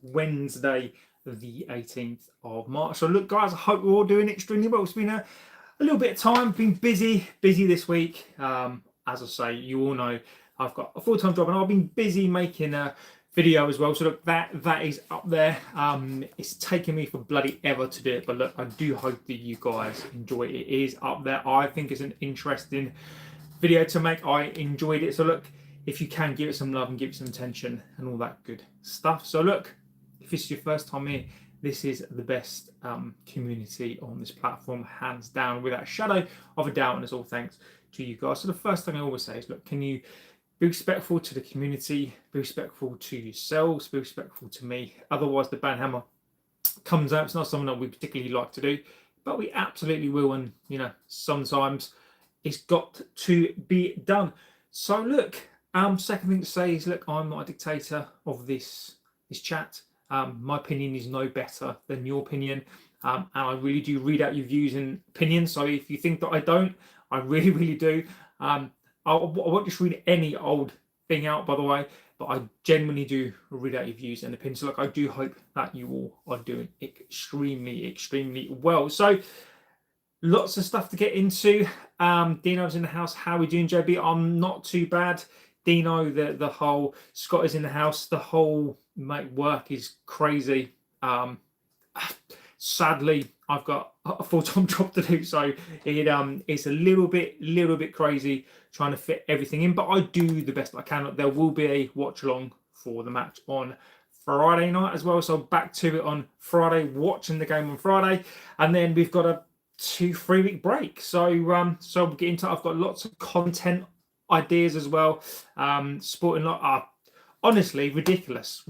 Wednesday, the 18th of March. So look, guys, I hope we're all doing extremely well. It's been a little bit of time, been busy this week. As I say, you all know I've got a full-time job and I've been busy making a video as well. So look, that is up there. It's taken me for bloody ever to do it, but look, I do hope that you guys enjoy it. It is up there. I think it's an interesting video to make. I enjoyed it. So look, if you can, give it some love and give it some attention and all that good stuff. So look, if this is your first time here, this is the best community on this platform, hands down, without a shadow of a doubt, and it's all thanks to you guys. So the first thing I always say is, look, can you be respectful to the community, be respectful to yourselves, be respectful to me. Otherwise, the ban hammer comes out. It's not something that we particularly like to do, but we absolutely will. And, you know, sometimes it's got to be done. So look, second thing to say is, look, I'm not a dictator of this chat. My opinion is no better than your opinion. And I really do read out your views and opinions. So if you think that I don't, I really, really do. I won't just read any old thing out, by the way, but I genuinely do read out your views and opinions. So look, I do hope that you all are doing extremely, extremely well. So lots of stuff to get into. Dino's in the house. How are we doing, JB? I'm not too bad. Dino, the whole Scott is in the house. The whole work is crazy. Sadly, I've got a full-time job to do, so it's a little bit crazy trying to fit everything in. But I do the best I can. There will be a watch along for the match on Friday night as well. So back to it on Friday, watching the game on Friday, and then we've got a 2-3 week break. So so we'll get into. I've got lots of content ideas as well. Sporting lot. Honestly, ridiculous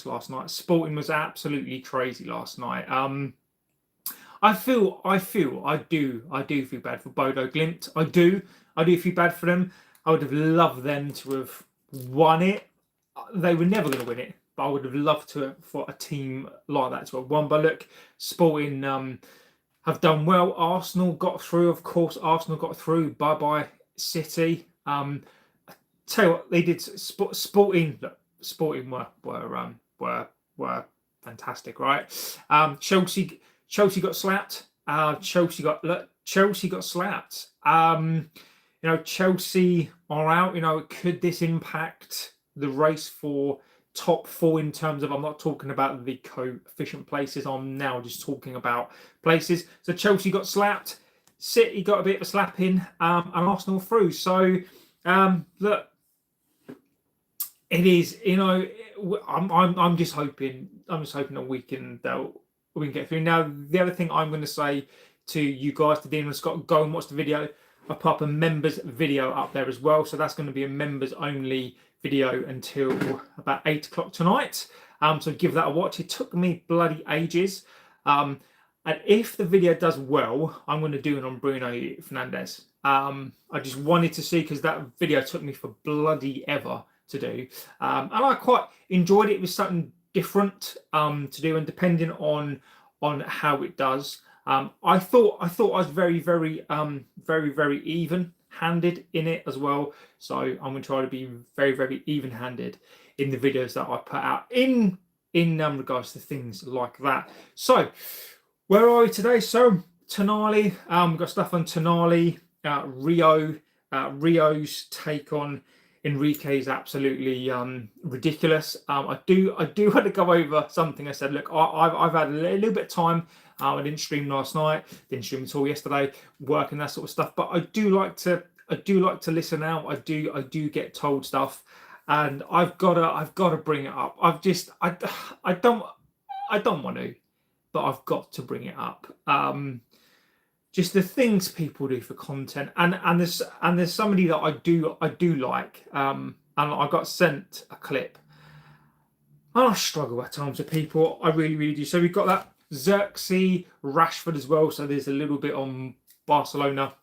last night. Sporting was absolutely crazy last night. I do feel bad for Bodo Glimt. I do feel bad for them. I would have loved them to have won it. They were never going to win it, but I would have loved for a team like that to have won. But look, Sporting have done well. Arsenal got through, of course. Arsenal got through. Bye City. Tell you what they did. Sporting were fantastic, right? Chelsea got slapped. Chelsea got slapped. You know, Chelsea are out. You know, could this impact the race for top 4 in terms of? I'm not talking about the coefficient places. I'm now just talking about places. So Chelsea got slapped. City got a bit of a slapping, and Arsenal through. So look. It is, you know, I'm just hoping that we can get through. Now, the other thing I'm going to say to you guys, to Dean and Scott, go and watch the video. I put up a members video up there as well, so that's going to be a members only video until about 8 o'clock tonight. So give that a watch. It took me bloody ages, and if the video does well, I'm going to do it on Bruno Fernandes. I just wanted to see, because that video took me for bloody ever to do, and I quite enjoyed it. It was something different to do, and depending on how it does, I thought I was very even-handed in it as well. So I'm going to try to be very even-handed in the videos that I put out in regards to things like that. So where are we today? So Tonali, we've got stuff on Tonali. Rio's take on Enrique is absolutely ridiculous. I do want to go over something I said. Look, I've had a little bit of time. I didn't stream last night, didn't stream at all yesterday, work and that sort of stuff. But I do like to listen out. I do get told stuff, and I've got to bring it up. I don't want to, but I've got to bring it up. Just the things people do for content, and there's somebody that I do like, and I got sent a clip, and I struggle at times with people. I really do. So we've got that Zirkzee, Rashford as well. So there's a little bit on Barcelona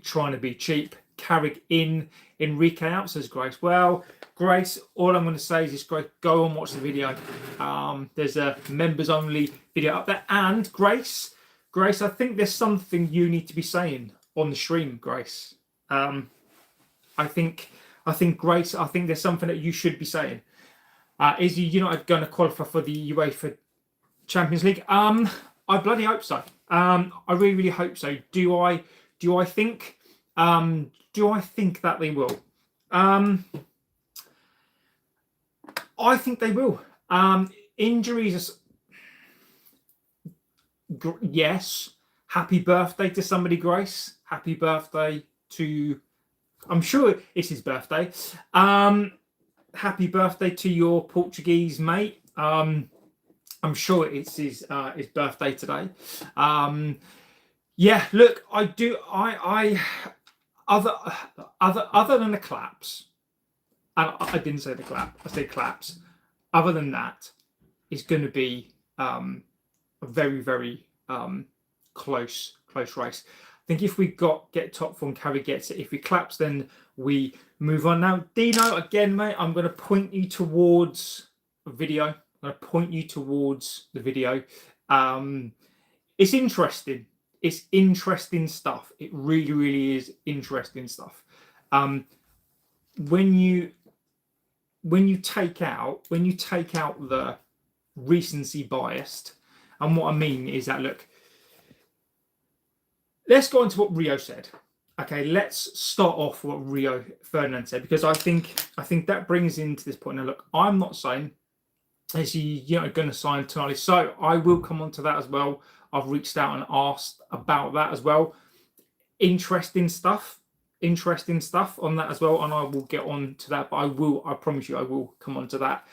trying to be cheap. Carrick in, Enrique out, says Grace. Well, Grace, all I'm going to say is just go and watch the video. There's a members only video up there, and Grace, I think there's something you need to be saying on the stream, Grace. I think Grace, I think there's something that you should be saying. Is United going to qualify for the UEFA Champions League? I bloody hope so. I really, really hope so. Do I think that they will? I think they will. Injuries, yes. Happy birthday to somebody, Grace. Happy birthday to, I'm sure it's his birthday. Happy birthday to your Portuguese mate. I'm sure it's his birthday today. Yeah, look, I other than the claps, and I didn't say the clap, I said claps. Other than that, it's going to be a very, very close race. I think if we get top form, Carrick gets it. If he claps, then we move on. Now, Dino, again, mate, I'm going to point you towards a video. I'm going to point you towards the video. It's interesting. It's interesting stuff. It really, really is interesting stuff. When you take out the recency biased, and what I mean is that, look, let's go on to what Rio said. Okay, let's start off what Rio Ferdinand said, because I think that brings into this point. Now, look, I'm not saying is he going to sign Tonali, so I will come on to that as well. I've reached out and asked about that as well. Interesting stuff on that as well, and I will get on to that. But I promise you, I will come on to that.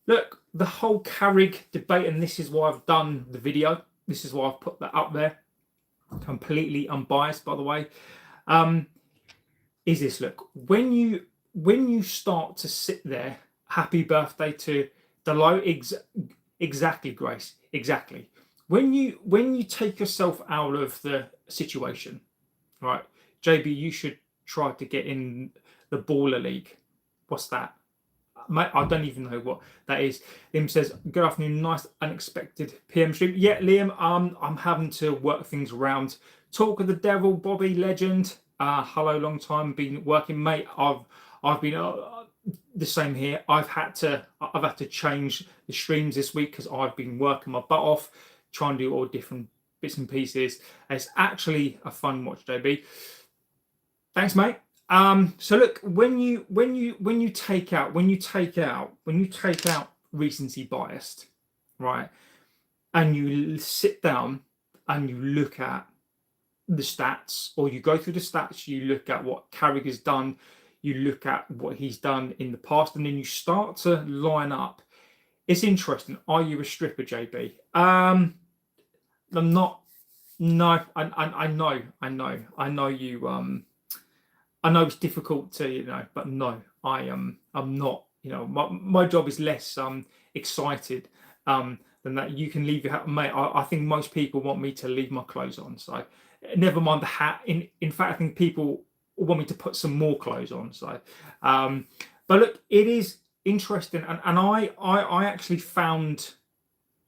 Look, the whole Carrick debate, and this is why I've done the video. This is why I've put that up there. Completely unbiased, by the way. Is this, look, when you start to sit there, happy birthday to Delo, exactly, Grace, exactly. When you take yourself out of the situation, right, JB, you should try to get in the Baller League. What's that? Mate, I don't even know what that is. Liam says, good afternoon, nice unexpected PM stream. Yeah, Liam, I'm having to work things around. Talk of the Devil, Bobby, legend. Hello, long time been working, mate. I've been the same here. I've had to change the streams this week because I've been working my butt off, trying to do all different bits and pieces. It's actually a fun watch, JB. Thanks, mate. So look, when you take out recency biased, right, and you sit down and you look at the stats, or you go through the stats, you look at what Carrick has done, you look at what he's done in the past, and then you start to line up. It's interesting. Are you a stripper, JB? I'm not. No, I know you. I know it's difficult to, but no, I'm not. My job is less excited than that. You can leave your hat, mate. I think most people want me to leave my clothes on. So never mind the hat. In fact, I think people want me to put some more clothes on. So, but look, it is interesting, and I actually found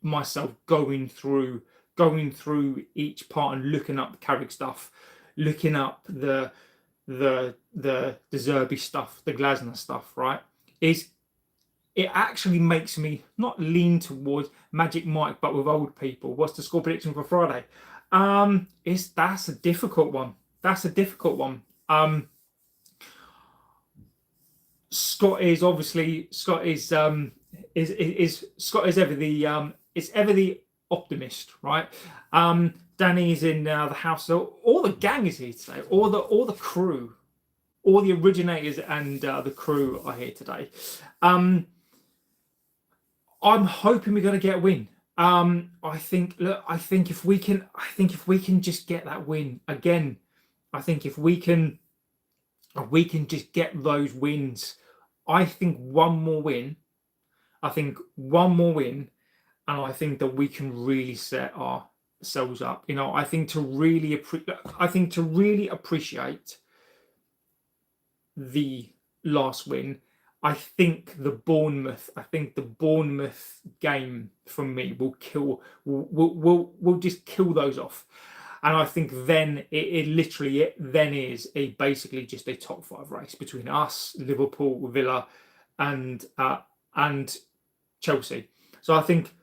myself going through each part and looking up Carrick stuff, looking up the Zirkzee stuff, the Glazers stuff, right? It actually makes me not lean towards Magic Mike, but with old people. What's the score prediction for Friday? That's a difficult one. Scott is ever the optimist, right? Danny's in the house, so all the gang is here today, all the crew, all the originators and the crew are here today. I'm hoping we're going to get a win. I think if we can just get that win again, I think if we can just get those wins, I think one more win, and I think that we can really set ourselves up. I think to really appreciate the last win, I think the Bournemouth game from me will just kill those off. And I think then it literally is basically just a top 5 race between us, Liverpool, Villa, and and Chelsea. So I think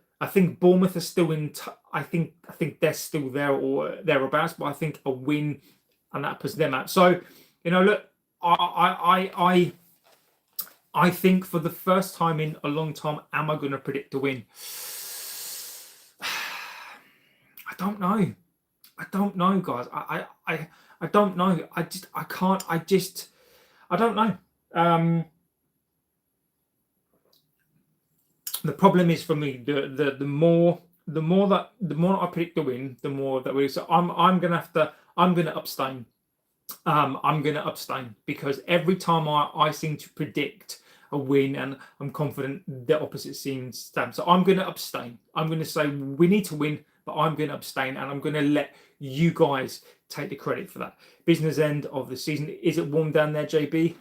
Bournemouth are still in. I think they're still there or thereabouts. But I think a win and that puts them out. So look, I think for the first time in a long time, am I going to predict a win? I don't know, guys. I don't know. I can't. I don't know. The problem is for me, the more I predict the win, the more that we. So I'm gonna abstain. I'm gonna abstain because every time I seem to predict a win and I'm confident the opposite seems to stand. So I'm gonna abstain. I'm gonna say we need to win, but I'm gonna abstain and I'm gonna let you guys take the credit for that. Business end of the season. Is it warm down there, JB?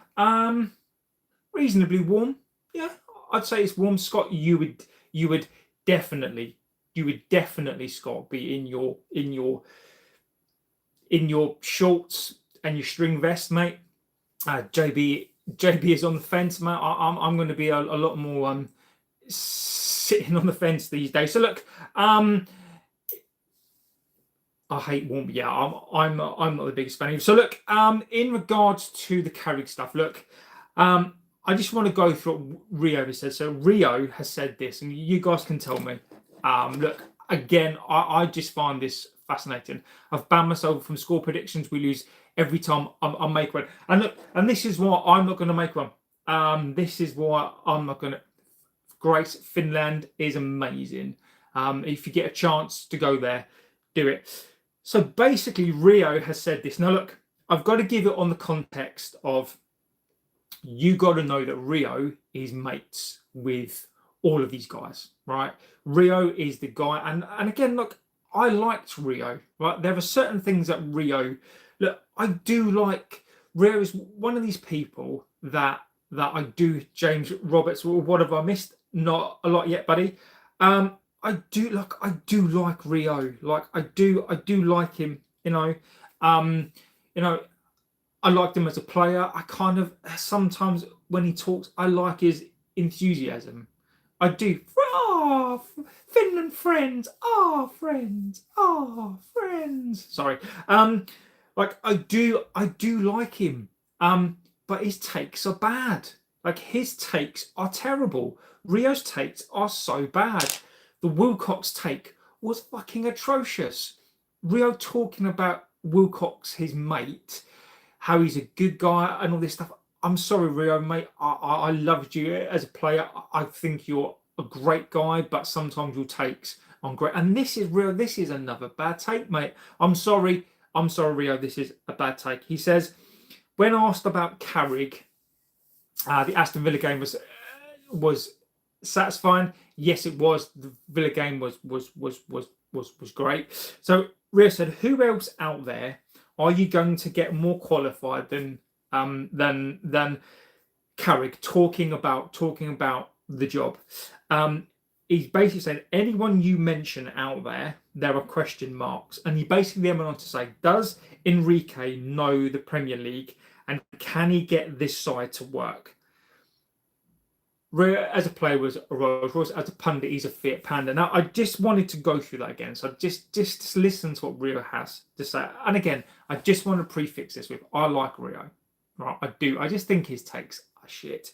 Reasonably warm. Yeah, I'd say it's warm. Scott, you would definitely, Scott, be in your shorts and your string vest, mate. JB is on the fence, mate. I'm going to be a lot more sitting on the fence these days. So look, I hate warm. Yeah, I'm not the biggest fan of it. So look, in regards to the Carrick stuff, look, I just want to go through what Rio has said. So Rio has said this, and you guys can tell me. Look, again, I just find this fascinating. I've banned myself from score predictions. We lose every time I make one. And look, and this is why I'm not going to make one. This is why I'm not going to. Great, Finland is amazing. If you get a chance to go there, do it. So basically, Rio has said this. Now look, I've got to give it on the context of you got to know that Rio is mates with all of these guys, right? Rio is the guy, and again, look, I liked Rio, right? There are certain things that Rio, look, I do like. Rio is one of these people that I do. James Roberts, what have I missed? Not a lot yet, buddy. I do like Rio. Like I do like him. I liked him as a player. I kind of sometimes when he talks, I like his enthusiasm. I do. Oh, Finland friends. Oh, friends. Oh, friends. Sorry. Like I do like him. But his takes are bad. Like his takes are terrible. Rio's takes are so bad. The Wilcox take was fucking atrocious. Rio talking about Wilcox, his mate, how he's a good guy and all this stuff. I'm sorry, Rio, mate. I loved you as a player. I think you're a great guy, but sometimes your takes aren't great. And this is Rio. This is another bad take, mate. I'm sorry, Rio. This is a bad take. He says, when asked about Carrick, the Aston Villa game was satisfying. Yes, it was. The Villa game was great. So Rio said, who else out there are you going to get more qualified than Carrick talking about the job? He's basically saying anyone you mention out there are question marks. And he basically then went on to say, does Enrique know the Premier League and can he get this side to work? Rio, as a player, was a Rolls Royce. As a pundit, he's a Fiat Panda. Now, I just wanted to go through that again. So just listen to what Rio has to say. And again, I just want to prefix this with, I like Rio. Right, I do. I just think his takes are shit.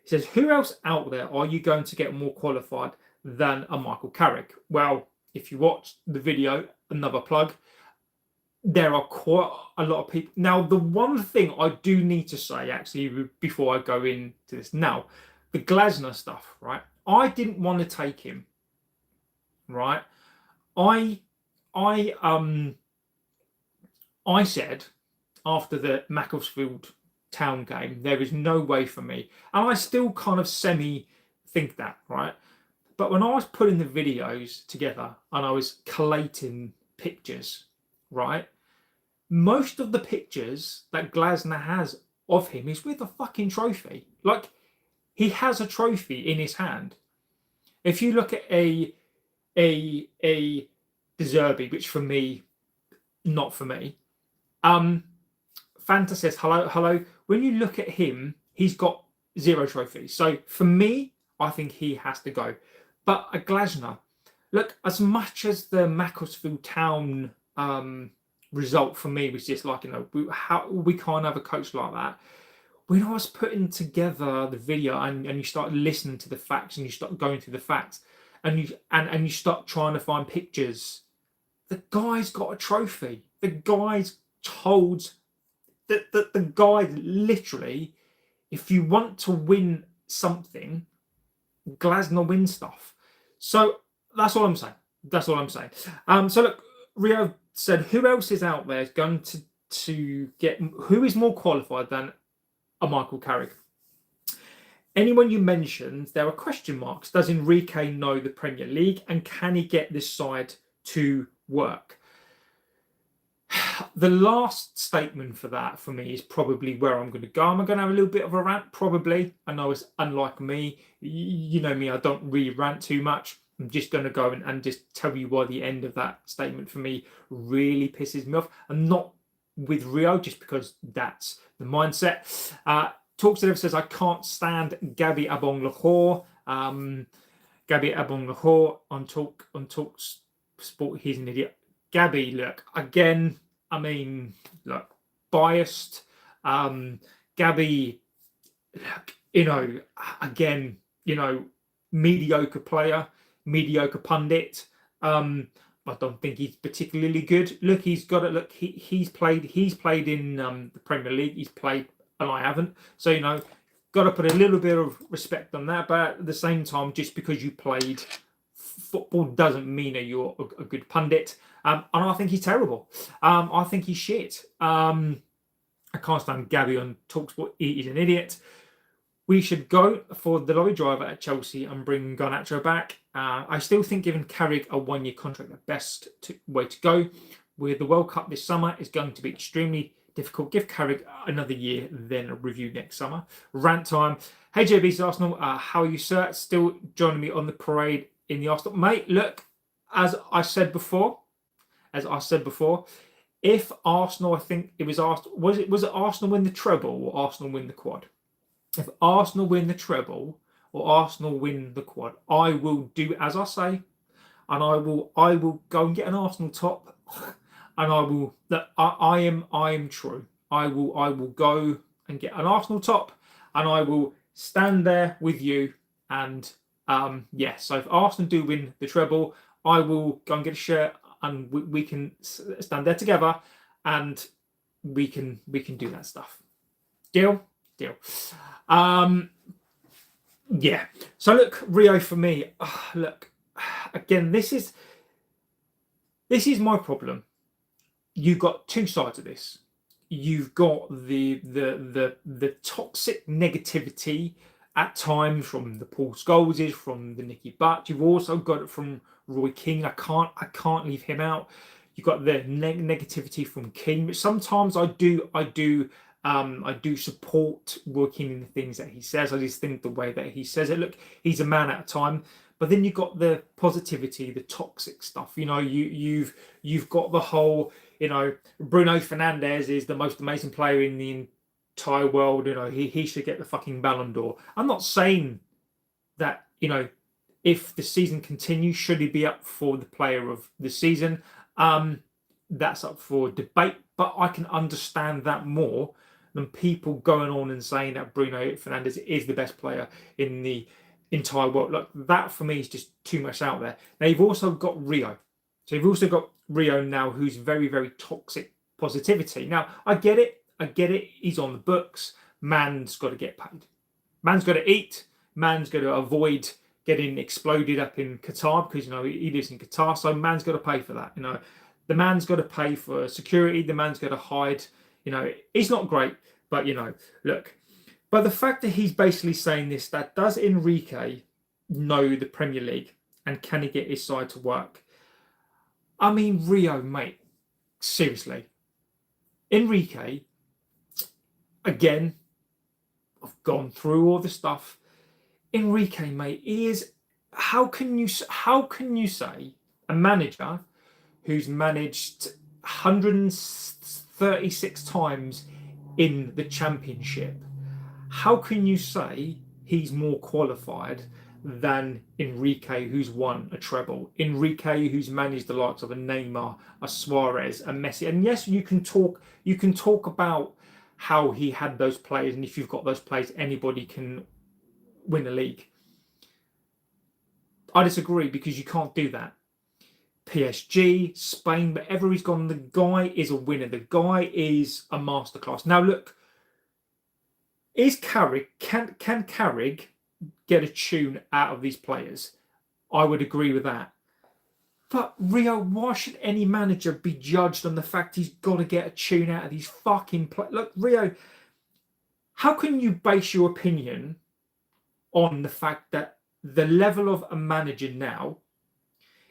He says, who else out there are you going to get more qualified than a Michael Carrick? Well, if you watch the video, another plug, there are quite a lot of people. Now, the one thing I do need to say, actually, before I go into this now, the Glazers stuff, right? I didn't want to take him, right? I said after the Macclesfield Town game, there is no way for me, and I still kind of semi think that, right? But when I was putting the videos together and I was collating pictures, right? Most of the pictures that Glazner has of him is with a fucking trophy. Like, he has a trophy in his hand. If you look at a De Zerbi, which for me, not for me. Fanta says, hello. When you look at him, he's got 0 trophies. So for me, I think he has to go. But a Glasner, look, as much as the Macclesfield Town result for me was just like, we can't have a coach like that. When I was putting together the video and you start listening to the facts and you start going through the facts and you start trying to find pictures, the guy's got a trophy. The guy's told that the guy literally, if you want to win something, Glasner wins stuff. So that's all I'm saying. That's all I'm saying. So look, Rio said, who else is out there going to get, who is more qualified than a Michael Carrick? Anyone you mentioned, there are question marks. Does Enrique know the Premier League, and can he get this side to work? The last statement for that, for me, is probably where I'm going to go. Am I going to have a little bit of a rant? Probably. I know it's unlike me. You know me, I don't really rant too much. I'm just going to go and just tell you why the end of that statement for me really pisses me off. And not with Rio, just because that's the mindset. Talksative says, I can't stand Gabby Abong-Lahore. Gabby Abong-Lahore on Talk Sport, he's an idiot. Gabby, look, again, I mean, look, biased. Gabby, look, again, mediocre player, mediocre pundit. I don't think he's particularly good. Look, he's got it. Look, he's played in the Premier League. He's played, and I haven't. So got to put a little bit of respect on that. But at the same time, just because you played football doesn't mean that you're a good pundit. And I think he's terrible. I think he's shit. I can't stand Gabby on Talksport. He's an idiot. We should go for the lorry driver at Chelsea and bring Garnacho back. I still think giving Carrick a one-year contract the best way to go. With the World Cup this summer is going to be extremely difficult. Give Carrick another year, then a review next summer. Rant time. Hey JB's Arsenal, how are you, sir? Still joining me on the parade in the Arsenal, mate. Look, as I said before, if Arsenal, I think it was Arsenal, was it Arsenal win the treble or Arsenal win the quad? If Arsenal win the treble or Arsenal win the quad, I will do as I say, and I will go and get an Arsenal top, and I will. That I am true. I will go and get an Arsenal top, and I will stand there with you. And so if Arsenal do win the treble, I will go and get a shirt, and we can stand there together, and we can do that stuff. Deal. Yeah. So look, Rio, for me, look, again, this is my problem. You've got two sides of this. You've got the toxic negativity at times from the Paul Scholeses, from the Nicky Butt. You've also got it from Roy Keane. I can't leave him out. You've got the negativity from Keane, but sometimes I do support Roy Keane in the things that he says. I just think the way that he says it, look, he's a man at a time. But then you've got the positivity, the toxic stuff. You've got the whole, Bruno Fernandes is the most amazing player in the entire world. He should get the fucking Ballon d'Or. I'm not saying that, if the season continues, should he be up for the player of the season? That's up for debate, but I can understand that more than people going on and saying that Bruno Fernandes is the best player in the entire world. Look, that for me is just too much out there. Now you've also got Rio. So you've also got Rio now, who's very, very toxic positivity. Now, I get it. He's on the books. Man's got to get paid. Man's got to eat. Man's got to avoid getting exploded up in Qatar because, he lives in Qatar. So man's got to pay for that. The man's got to pay for security. The man's got to hide. It's not great, but, look. But the fact that he's basically saying this, that does Enrique know the Premier League and can he get his side to work? I mean, Rio, mate, seriously. Enrique, again, I've gone through all the stuff. Enrique, mate, he is. How can you say a manager who's managed 136 times in the Championship? How can you say he's more qualified than Enrique, who's won a treble. Enrique, who's managed the likes of a Neymar, a Suarez, a Messi. And yes, you can talk about how he had those players, and if you've got those players, anybody can win a league. I disagree, because you can't do that. PSG, Spain, wherever he's gone, the guy is a winner. The guy is a masterclass. Now look, is Carrick, can Carrick get a tune out of these players? I would agree with that. But Rio, why should any manager be judged on the fact he's got to get a tune out of these fucking players? Look, Rio, how can you base your opinion on the fact that the level of a manager now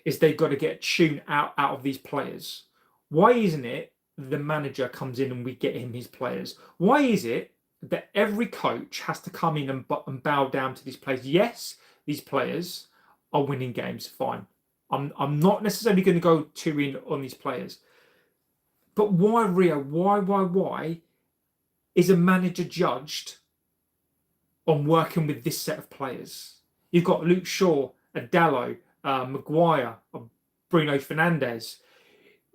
is they've got to get a tune out of these players? Why isn't it the manager comes in and we get him his players? Why is it that every coach has to come in and bow down to these players? Yes, these players are winning games, fine. I'm not necessarily going to go too in on these players. But why, Rio, why is a manager judged on working with this set of players? You've got Luke Shaw, Adallo, Maguire, Bruno Fernandes,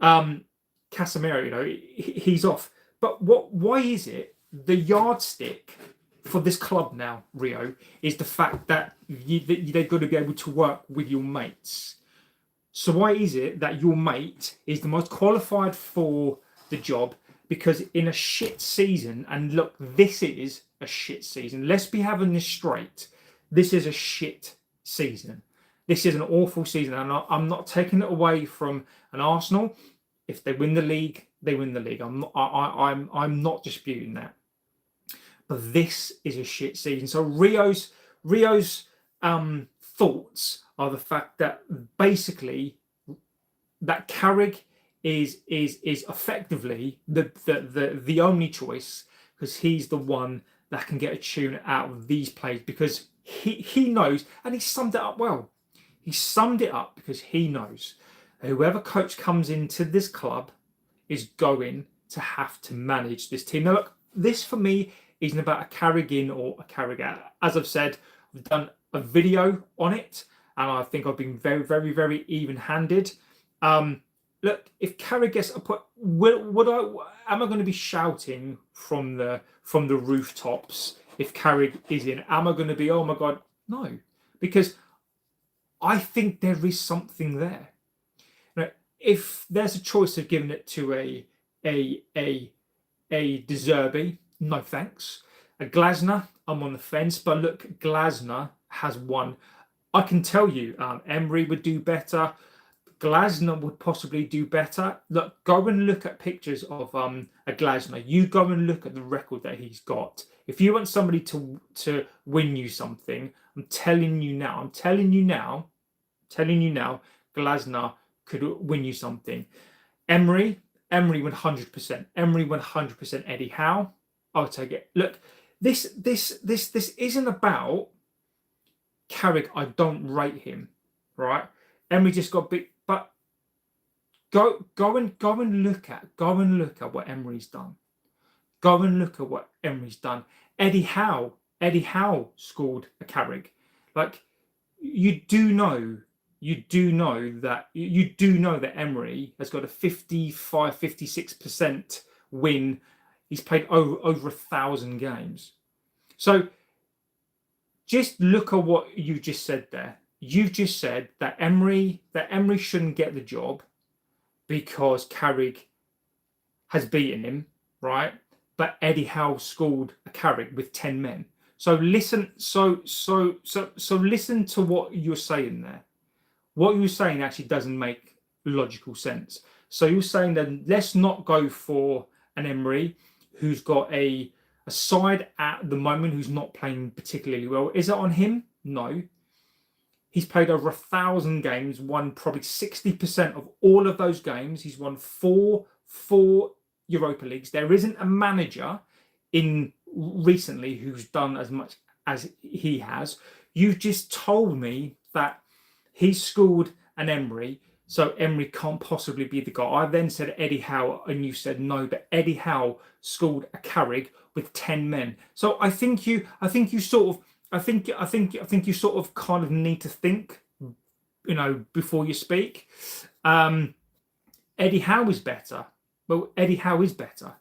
Casemiro, he's off. But why is it the yardstick for this club now, Rio, is the fact that they've got to be able to work with your mates? So why is it that your mate is the most qualified for the job? Because in a shit season, and look, this is a shit season. Let's be having this straight. This is a shit season. This is an awful season, and I'm not taking it away from an Arsenal. If they win the league, they win the league. I'm not disputing that. But this is a shit season. So Rio's thoughts are the fact that basically that Carrick is effectively the only choice, because he's the one that can get a tune out of these players, because he knows, and he summed it up well. He summed it up because he knows that whoever coach comes into this club is going to have to manage this team. Now look, this for me isn't about a Carrick in or a Carrick out. As I've said, I've done a video on it, and I think I've been very, very, very even-handed. Look, if Carrick gets a put, am I going to be shouting from the rooftops if Carrick is in? Am I going to be, oh my god? No, because I think there is something there. Now, if there's a choice of giving it to a De Zerbi, no thanks. A Glazner, I'm on the fence, but look, Glazner has won. I can tell you, Emery would do better. Glazner would possibly do better. Look, go and look at pictures of a Glazner. You go and look at the record that he's got. If you want somebody to win you something, I'm telling you now, Glazner could win you something. Emery 100%. Emery 100%. Eddie Howe, I'll take it. Look, this isn't about Carrick. I don't rate him, right? Emery just got big, but go and look at what Emery's done. Go and look at what Emery's done. Eddie Howe scored a Carrick. Like, you do know that Emery has got a 56% win. He's played over 1,000 games. So just look at what you just said there. You've just said that Emery shouldn't get the job because Carrick has beaten him, right? But Eddie Howe scored a Carrick with 10 men. So listen listen to what you're saying there. What you're saying actually doesn't make logical sense. So you're saying that let's not go for an Emery who's got a side at the moment who's not playing particularly well. Is it on him? No. He's played over 1,000 games, won probably 60% of all of those games. He's won four Europa Leagues. There isn't a manager in recently who's done as much as he has. You've just told me that he scored an Emery, so Emery can't possibly be the guy. I then said Eddie Howe, and you said no, but Eddie Howe scored a Carrick with 10 men. So I think you sort of I think you sort of kind of need to think, before you speak. Eddie Howe is better. Well, Eddie Howe is better.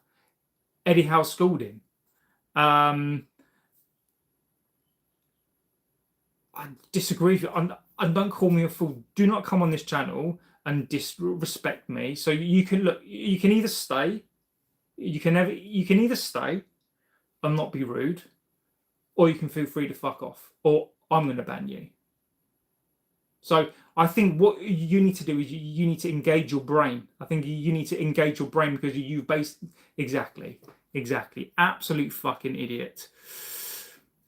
Eddie Howe schooled him. I disagree with you. And don't call me a fool. Do not come on this channel and disrespect me. So you can look. You can either stay. You can either stay and not be rude, or you can feel free to fuck off, or I'm going to ban you. So I think what you need to do is you need to engage your brain. I think you need to engage your brain because you've based exactly. Absolute fucking idiot.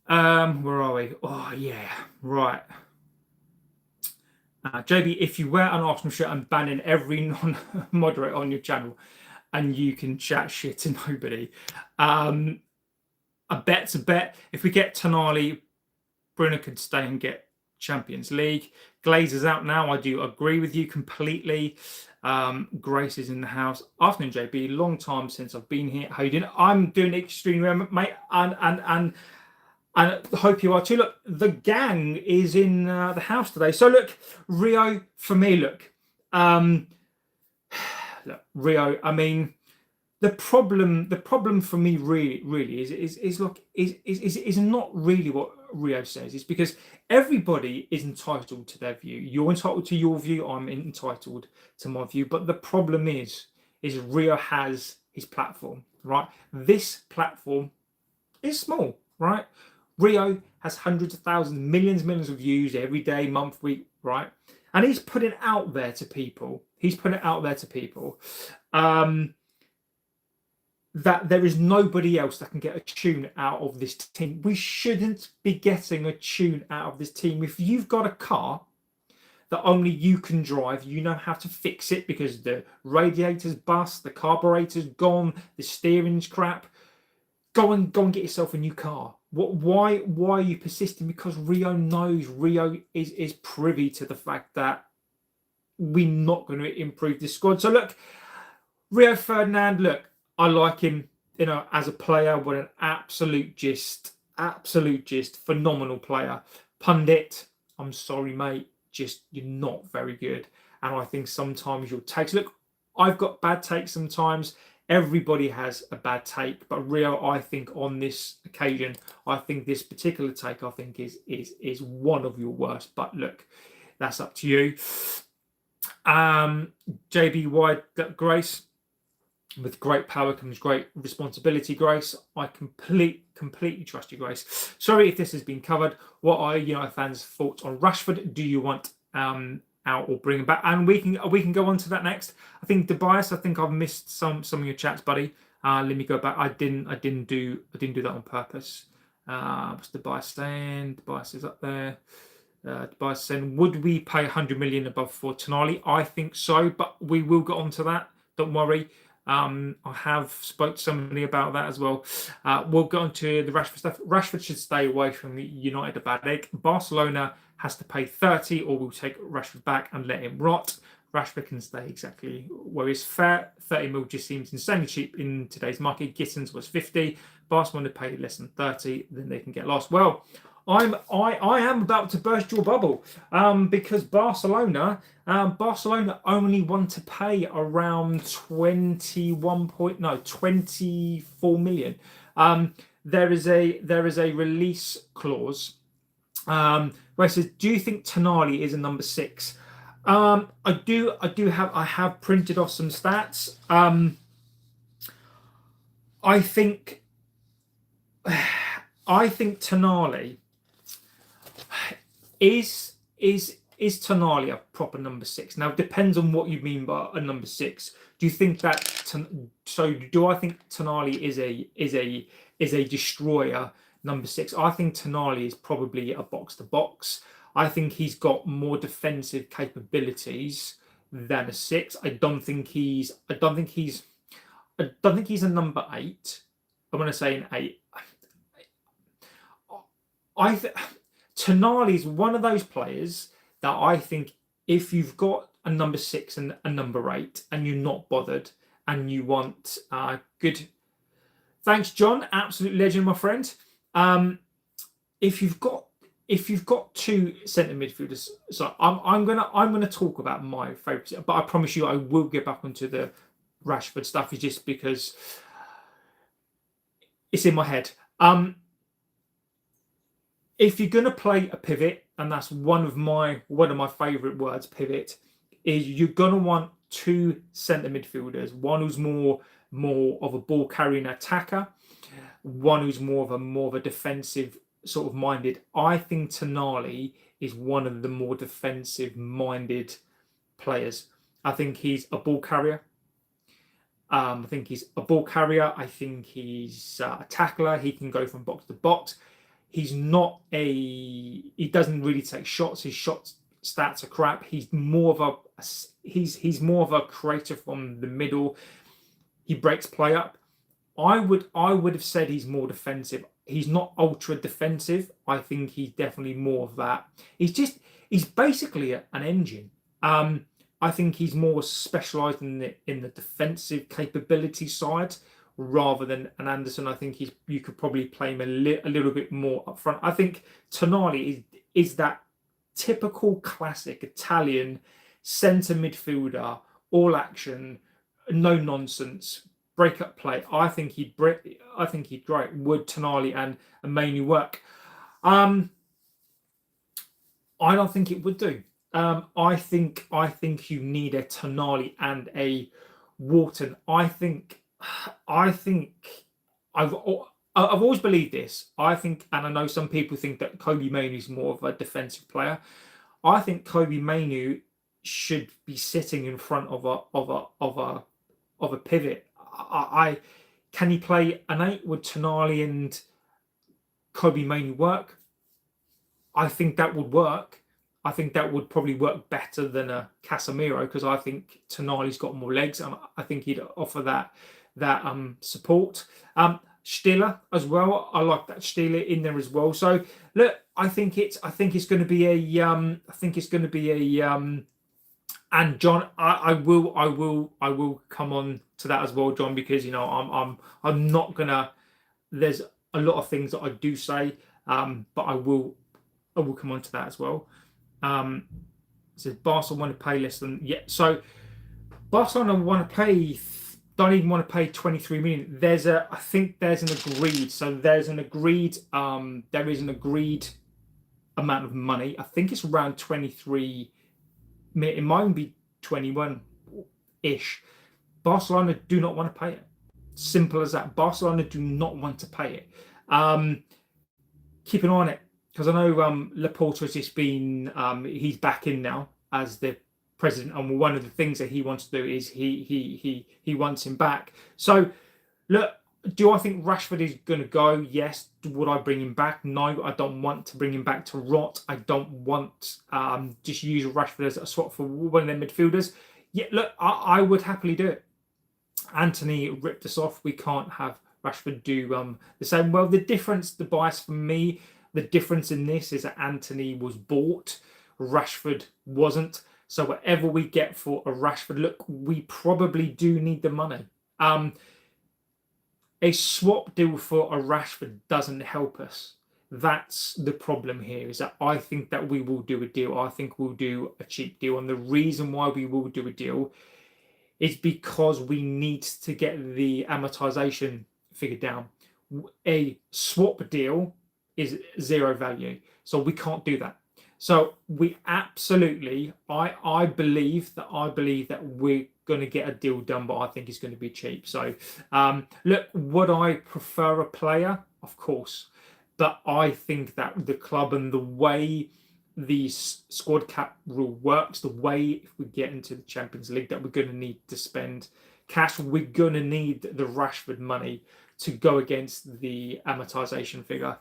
Where are we? Oh yeah, right. JB, if you wear an Arsenal shirt, I'm banning every non-moderator on your channel, and you can chat shit to nobody. A bet's a bet. If we get Tonali, Bruno could stay and get Champions League. Glazers out now. I do agree with you completely. Grace is in the house. Afternoon, JB. Long time since I've been here. How you doing? I'm doing extremely well, mate. And I hope you are too. Look, the gang is in the house today. So look, Rio, for me, look, Rio. I mean, the problem for me really is not really what Rio says. It's because everybody is entitled to their view. You're entitled to your view. I'm entitled to my view. But the problem is Rio has his platform, right? This platform is small, right? Rio has hundreds of thousands, millions of views every day, month, week, right? And he's putting it out there to people. That there is nobody else that can get a tune out of this team. We shouldn't be getting a tune out of this team. If you've got a car that only you can drive, you know how to fix it because the radiator's bust, the carburetor's gone, the steering's crap. Go and get yourself a new car. Why are you persisting? Because Rio knows, Rio is privy to the fact that we're not going to improve this squad. So look, Rio Ferdinand, look, I like him, as a player. What an absolute gist, phenomenal player. Pundit, I'm sorry, mate, you're not very good. And I think sometimes your takes, look, I've got bad takes sometimes. Everybody has a bad take, but Rio, I think on this occasion, I think this particular take, I think is one of your worst. But look, that's up to you. JB White, Grace. With great power comes great responsibility, Grace. I completely trust you, Grace. Sorry if this has been covered. What are United fans' thoughts on Rashford? Do you want out or bring him back? And we can go on to that next. I think Tobias, I think I've missed some of your chats, buddy. Let me go back. I didn't do that on purpose. What's Tobias saying? Tobias is up there. Tobias saying, would we pay 100 million above for Tonali? I think so, but we will get on to that. Don't worry. I have spoke to somebody about that as well. We'll go on to the Rashford stuff. Rashford should stay away from United, a bad egg. Barcelona has to pay 30 or we'll take Rashford back and let him rot. Rashford can stay exactly where he's fair. 30 mil just seems insanely cheap in today's market. Gittins was 50. Barcelona paid less than 30, then they can get lost. Well, I am about to burst your bubble because Barcelona only want to pay around 24 million. There is a release clause where it says, do you think Tonali is a number 6? I have printed off some stats. I think Tonali is Tonali a proper number 6? Now it depends on what you mean by a number 6. Do you think that do I think Tonali is a destroyer number 6? I think Tonali is probably a box to box. I think he's got more defensive capabilities than a 6. I don't think he's a number 8. I'm going to say an 8. Tonali is one of those players that I think if you've got a number 6 and a number 8 and you're not bothered and you want good. Thanks, John. Absolute legend, my friend. if you've got two centre midfielders, so I'm gonna talk about my favourites, but I promise you I will get back onto the Rashford stuff, is just because it's in my head. If you're gonna play a pivot, and that's one of my favourite words, pivot, is you're gonna want two centre midfielders, one who's more of a ball carrying attacker, one who's more of a defensive sort of minded. I think Tonali is one of the more defensive minded players. I think he's a ball carrier. I think he's a ball carrier. I think he's a tackler. He can go from box to box. He's not he doesn't really take shots. His shot stats are crap. He's more of he's more of a creator from the middle. He breaks play up. I would have said he's more defensive. He's not ultra defensive. I think he's definitely more of that. He's basically an engine. I think he's more specialised in the defensive capability side rather than an Anderson. I think you could probably play him a little bit more up front. I think Tonali is that typical classic Italian centre midfielder, all action, no nonsense, break up play. I think he'd great. Would Tonali and Mainoo work? I don't think it would do. I think you need a Tonali and a Wharton. I've always believed this. I think, and I know some people think that Kobbie Mainoo is more of a defensive player. I think Kobbie Mainoo should be sitting in front of a pivot. Can he play an 8? Would Tonali and Kobbie Mainoo work? I think that would work. I think that would probably work better than a Casemiro, because I think Tonali's got more legs, and I think he'd offer that support. Stiller as well. I like that Stiller in there as well. So look, I think it's going to be a and John, I will come on to that as well, John, because I'm not gonna. There's a lot of things that I do say, but I will come on to that as well. Says Barcelona want to pay less than So Barcelona want to pay. Don't even want to pay 23 million. I think there's an agreed. So there is an agreed amount of money. I think it's around 23. It might be 21-ish. Barcelona do not want to pay it. Simple as that. Barcelona do not want to pay it. Keep an eye on it, because I know Laporta has just been. He's back in now as the president, and one of the things that he wants to do is he wants him back. So look, do I think Rashford is going to go? Yes. Would I bring him back? No, I don't want to bring him back to rot. I don't want just use Rashford as a swap for one of their midfielders. Yeah, look, I would happily do it. Anthony ripped us off. We can't have Rashford do the same. Well, the bias for me, the difference in this is that Anthony was bought, Rashford wasn't. So whatever we get for a Rashford, look, we probably do need the money. A swap deal for a Rashford doesn't help us. That's the problem here, is that I think that we will do a deal. I think we'll do a cheap deal. And the reason why we will do a deal is because we need to get the amortization figured down. A swap deal is zero value. So we can't do that. So we absolutely, I believe that we're going to get a deal done, but I think it's going to be cheap. So look, would I prefer a player? Of course. But I think that the club and the way the squad cap rule works, the way if we get into the Champions League, that we're going to need to spend cash, we're going to need the Rashford money to go against the amortization figure.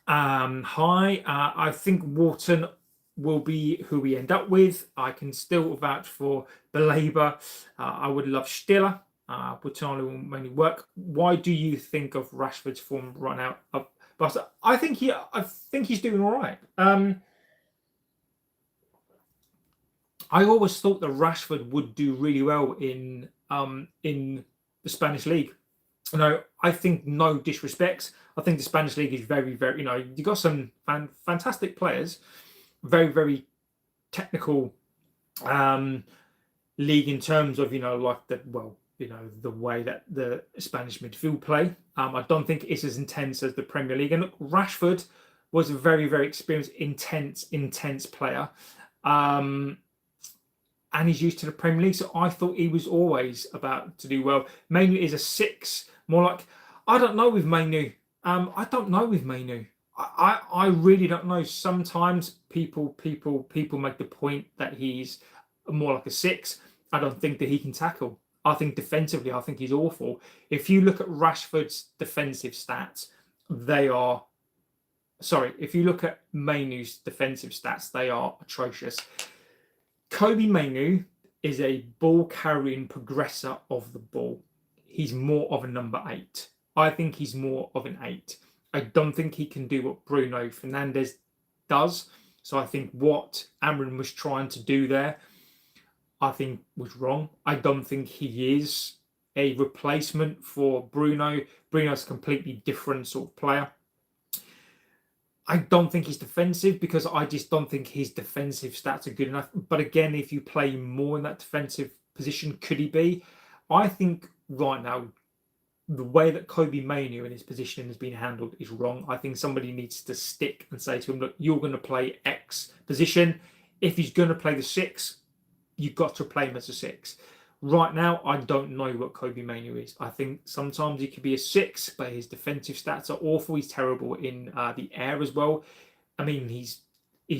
I think Wharton will be who we end up with. I can still vouch for Belabor. I would love Stiller. Tonali will mainly work. Why do you think of Rashford's form run out of Barca? I think he's doing all right. I always thought that Rashford would do really well in the Spanish league. I think no disrespects. I think the Spanish league is very, very. You got some fantastic players, very, very technical league in terms of like the way that the Spanish midfield play. I don't think it's as intense as the Premier League. And look, Rashford was a very, very experienced, intense player. And he's used to the Premier League, so I thought he was always about to do well. Mainoo is a 6, more like I don't know with Mainoo. I don't know with Mainoo. I really don't know. Sometimes people make the point that he's more like a 6. I don't think that he can tackle. I think defensively, I think he's awful. If you look at Rashford's defensive stats, they are. Sorry, if you look at Mainoo's defensive stats, they are atrocious. Kobe Mainoo is a ball carrying progressor of the ball. He's more of a number 8. I think he's more of an 8. I don't think he can do what Bruno Fernandes does. So I think what Amrin was trying to do there, I think was wrong. I don't think he is a replacement for Bruno. Bruno's a completely different sort of player. I don't think he's defensive because I just don't think his defensive stats are good enough. But again, if you play more in that defensive position, could he be? I think right now, the way that Kobe Mainoo in his position has been handled is wrong. I think somebody needs to stick and say to him, look, you're going to play X position. If he's going to play the 6, you've got to play him as a 6. Right now, I don't know what Kobe Mainoo is. I think sometimes he could be a 6, but his defensive stats are awful. He's terrible in the air as well. I mean, he's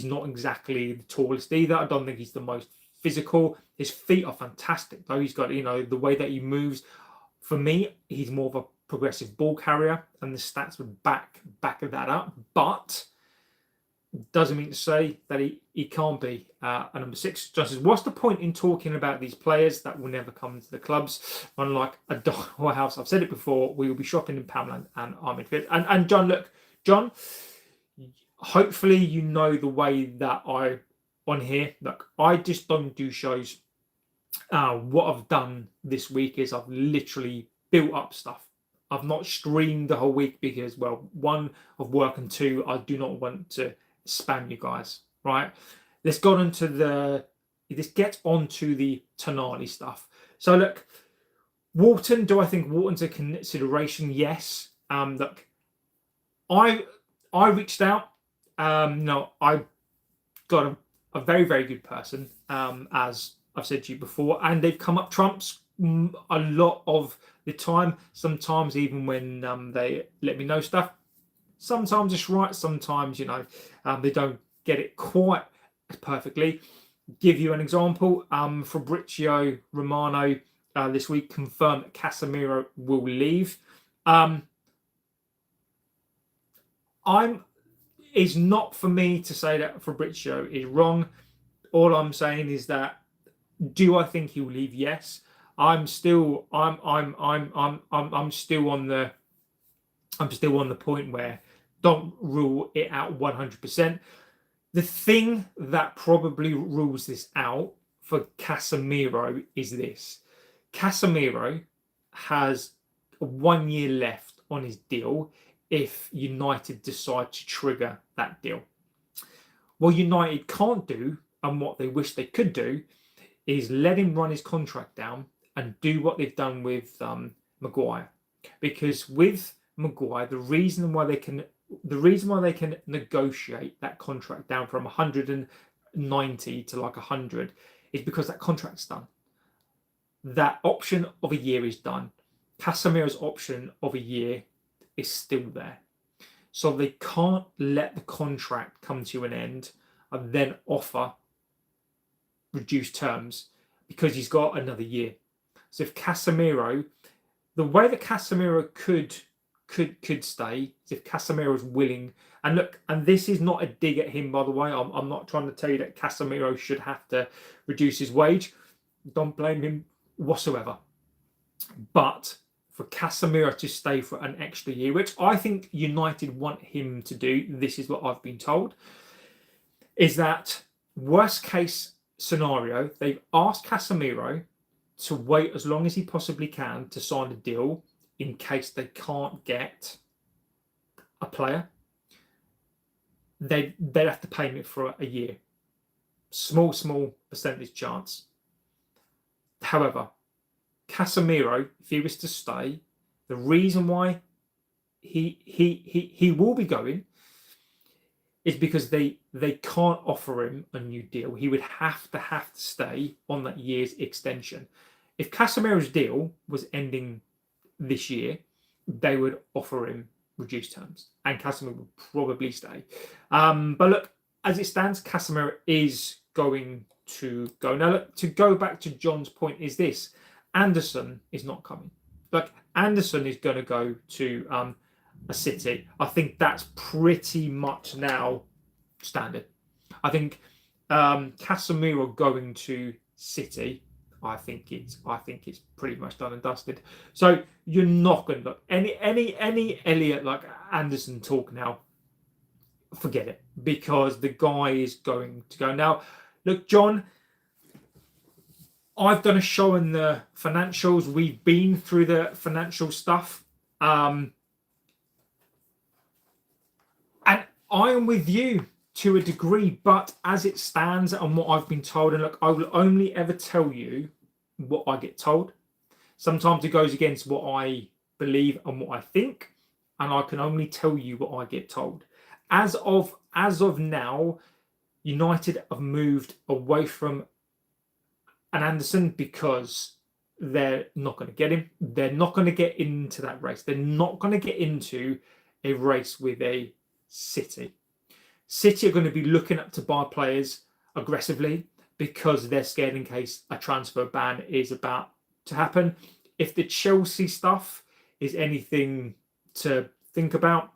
not exactly the tallest either. I don't think he's the most physical. His feet are fantastic, though. He's got, the way that he moves. For me, he's more of a progressive ball carrier, and the stats would back that up. But doesn't mean to say that he can't be a number 6. Just says, what's the point in talking about these players that will never come to the clubs? Unlike a dollar house, I've said it before, we will be shopping in Poundland and our midfield. And John, look, John, hopefully you know the way that I on here. Look, I just don't do shows. What I've done this week is I've literally built up stuff. I've not streamed the whole week because, well, 1, of work, and 2, I do not want to spam you guys, right? Let's get onto the Tonali stuff. So look, Walton, do I think Walton's a consideration? Yes. Look, I reached out. No, I got a very, very good person, as I've said to you before, and they've come up trumps a lot of the time. Sometimes even when they let me know stuff, sometimes it's right, sometimes they don't get it quite perfectly. Give you an example. Fabrizio Romano this week confirmed that Casemiro will leave. It's not for me to say that Fabrizio is wrong. All I'm saying is that, do I think he will leave? Yes. I'm still on the point where don't rule it out 100%. The thing that probably rules this out for Casemiro is this. Casemiro has 1 year left on his deal if United decide to trigger that deal. What United can't do, and what they wish they could do, is let him run his contract down and do what they've done with Maguire. Because with Maguire, the reason why they can negotiate that contract down from 190 to like 100 is because that contract's done. That option of a year is done. Casemiro's option of a year is still there. So they can't let the contract come to an end and then offer reduced terms because he's got another year. So if Casemiro, the way that Casemiro could stay is if Casemiro is willing. And look, and this is not a dig at him, by the way. I'm not trying to tell you that Casemiro should have to reduce his wage. Don't blame him whatsoever. But for Casemiro to stay for an extra year, which I think United want him to do, this is what I've been told, is that worst case scenario, they've asked Casemiro to wait as long as he possibly can to sign a deal. in case they can't get a player, they'd have to pay me for a year. Small percentage chance. However, Casemiro, if he was to stay, the reason why he will be going is because they can't offer him a new deal. He would have to stay on that year's extension. If Casemiro's deal was ending this year, they would offer him reduced terms, and Casemiro would probably stay. But look, as it stands, Casemiro is going to go. Now, look, to go back to John's point, is this: Anderson is not coming. Like, Anderson is going to go to a City. I think that's pretty much now standard. I think Casemiro going to City, I think it's pretty much done and dusted. So you're not going to look any Elliot like Anderson talk now. Forget it, because the guy is going to go. Now, look, John, I've done a show in the financials. We've been through the financial stuff. And I am with you to a degree, but as it stands and what I've been told, and look, I will only ever tell you what I get told. Sometimes it goes against what I believe and what I think, and I can only tell you what I get told. As of now, United have moved away from an Anderson because they're not going to get him. They're not going to get into that race. They're not going to get into a race with a City. City are going to be looking up to buy players aggressively because they're scared in case a transfer ban is about to happen. If the Chelsea stuff is anything to think about,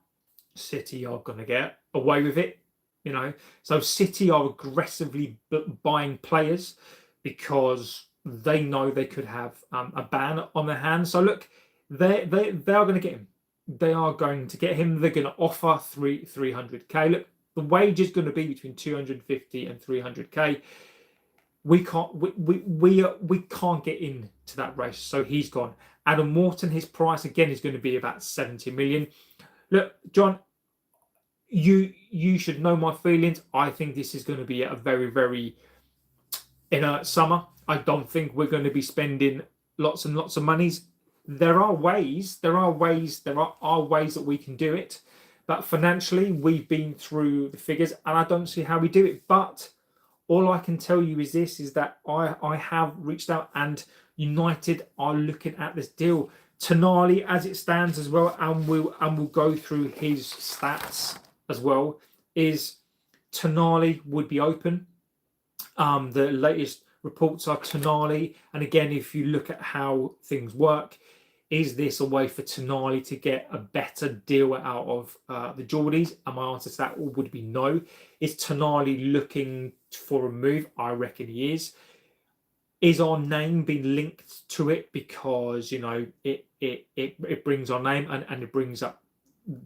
City are going to get away with it, you know. So City are aggressively buying players because they know they could have a ban on their hands. So look, they are going to get him. They are going to get him. They're going to offer 300k. Look, the wage is going to be between 250 and 300k. We can't get into that race, so he's gone. Adam Morton, his price again is going to be about 70 million. Look, John, you should know my feelings. I think this is going to be a very, very inert summer. I don't think we're going to be spending lots and lots of monies. There are ways that we can do it, but financially we've been through the figures and I don't see how we do it. But all I can tell you is this, is that I have reached out and United are looking at this deal. Tonali, as it stands as well, and we'll go through his stats as well, is Tonali would be open. The latest reports are Tonali, and again, if you look at how things work, is this a way for Tonali to get a better deal out of the Geordies? And my answer to that would be no. Is Tonali looking for a move? I reckon he is. Is our name being linked to it because, you know, it brings our name and it brings up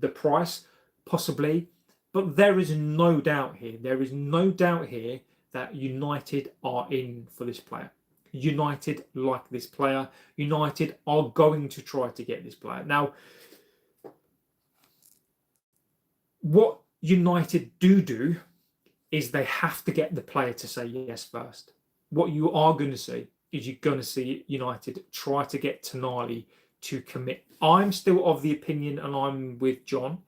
the price? Possibly. But there is no doubt here. There is no doubt here that United are in for this player. United like this player. United are going to try to get this player. Now, what United do is they have to get the player to say yes first. What you are going to see is you're going to see United try to get Tonali to commit. I'm still of the opinion, and I'm with John,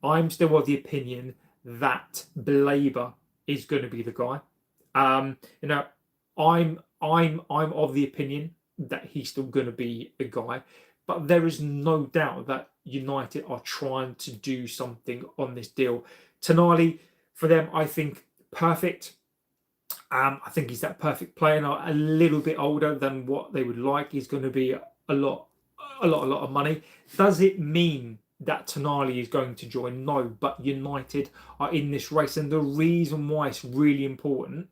I'm still of the opinion that Belabor is going to be the guy. You know, I'm of the opinion that he's still going to be a guy, but there is no doubt that United are trying to do something on this deal. Tonali, for them, I think perfect. I think he's that perfect player now, a little bit older than what they would like. He's going to be a lot of money. Does it mean that Tonali is going to join? No, but United are in this race, and the reason why it's really important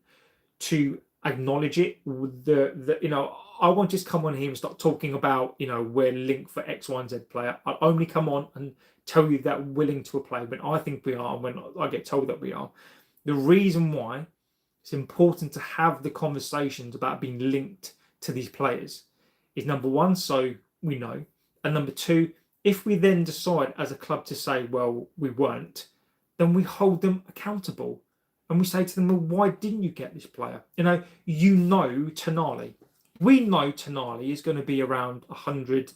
to acknowledge it, you know, I won't just come on here and start talking about, you know, we're linked for X, Y, and Z player. I'll only come on and tell you that we're linked to a player when I think we are, and when I get told that we are. The reason why it's important to have the conversations about being linked to these players is, number one, so we know, And number two, if we then decide as a club to say, well, we weren't, then we hold them accountable. And we say to them, well, why didn't you get this player? You know Tonali. We know Tonali is going to be around 100,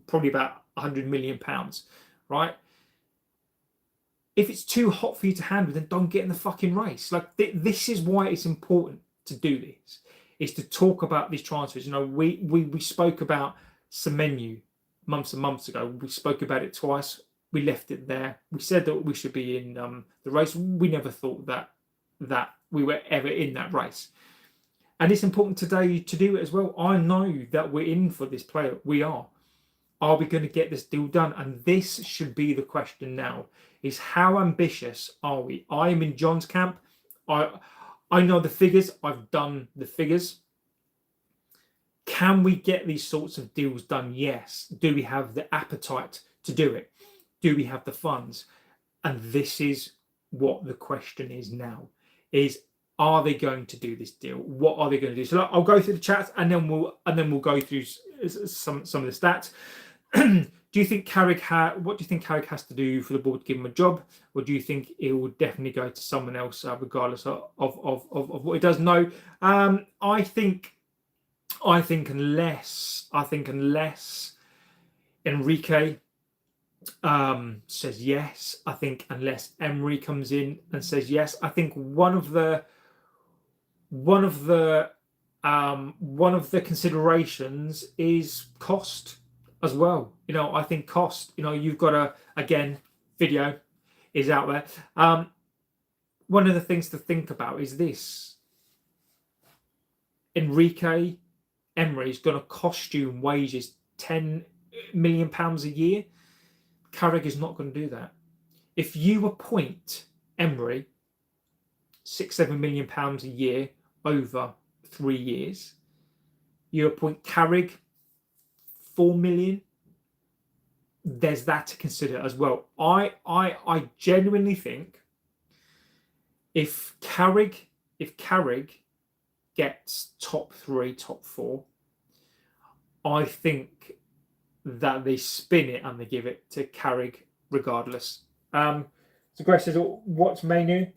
probably about 100 million pounds, right? If it's too hot for you to handle, then don't get in the fucking race. Like, this is why it's important to do this, is to talk about these transfers. We spoke about Semenyo months and months ago. We spoke about it twice. We left it there. We said that we should be in the race. We never thought that we were ever in that race. And it's important today to do it as well. I know that we're in for this player. We are. Are we going to get this deal done? And this should be the question now, is how ambitious are we? I am in John's camp. I know the figures. I've done the figures. Can we get these sorts of deals done? Yes. Do we have the appetite to do it? Do we have the funds? And this is what the question is now, is are they going to do this deal? What are they going to do? So I'll go through the chat and then we'll go through some of the stats. Do you think Carrick what do you think Carrick has to do for the board to give him a job, or do you think it will definitely go to someone else regardless of what he does? No, I think unless Enrique says yes, I think unless Emery comes in and says yes, I think one of the considerations is cost as well. I think cost. You've got again, video is out there. One of the things to think about is this: Enrique Emery is going to cost you in wages £10 million a year. Carrick is not going to do that. If you appoint Emery £6-7 million a year over 3 years, you appoint Carrick 4 million. There's that to consider as well. I genuinely think if Carrick gets top 3, top 4, I think that they spin it and they give it to Carrick regardless. So Greg says, what's Mainoo?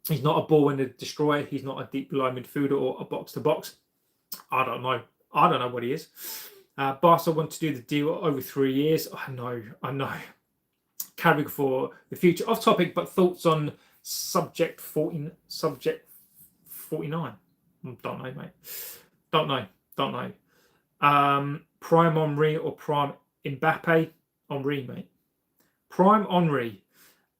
He's not a ball winner destroyer. He's not a deep line midfielder or a box to box. I don't know what he is. Barca want to do the deal over 3 years. I know. Carrick for the future. Off topic, but thoughts on subject 49. Don't know, mate. Don't know. Prime Henry or Prime Mbappe? Henry, mate. Prime Henry.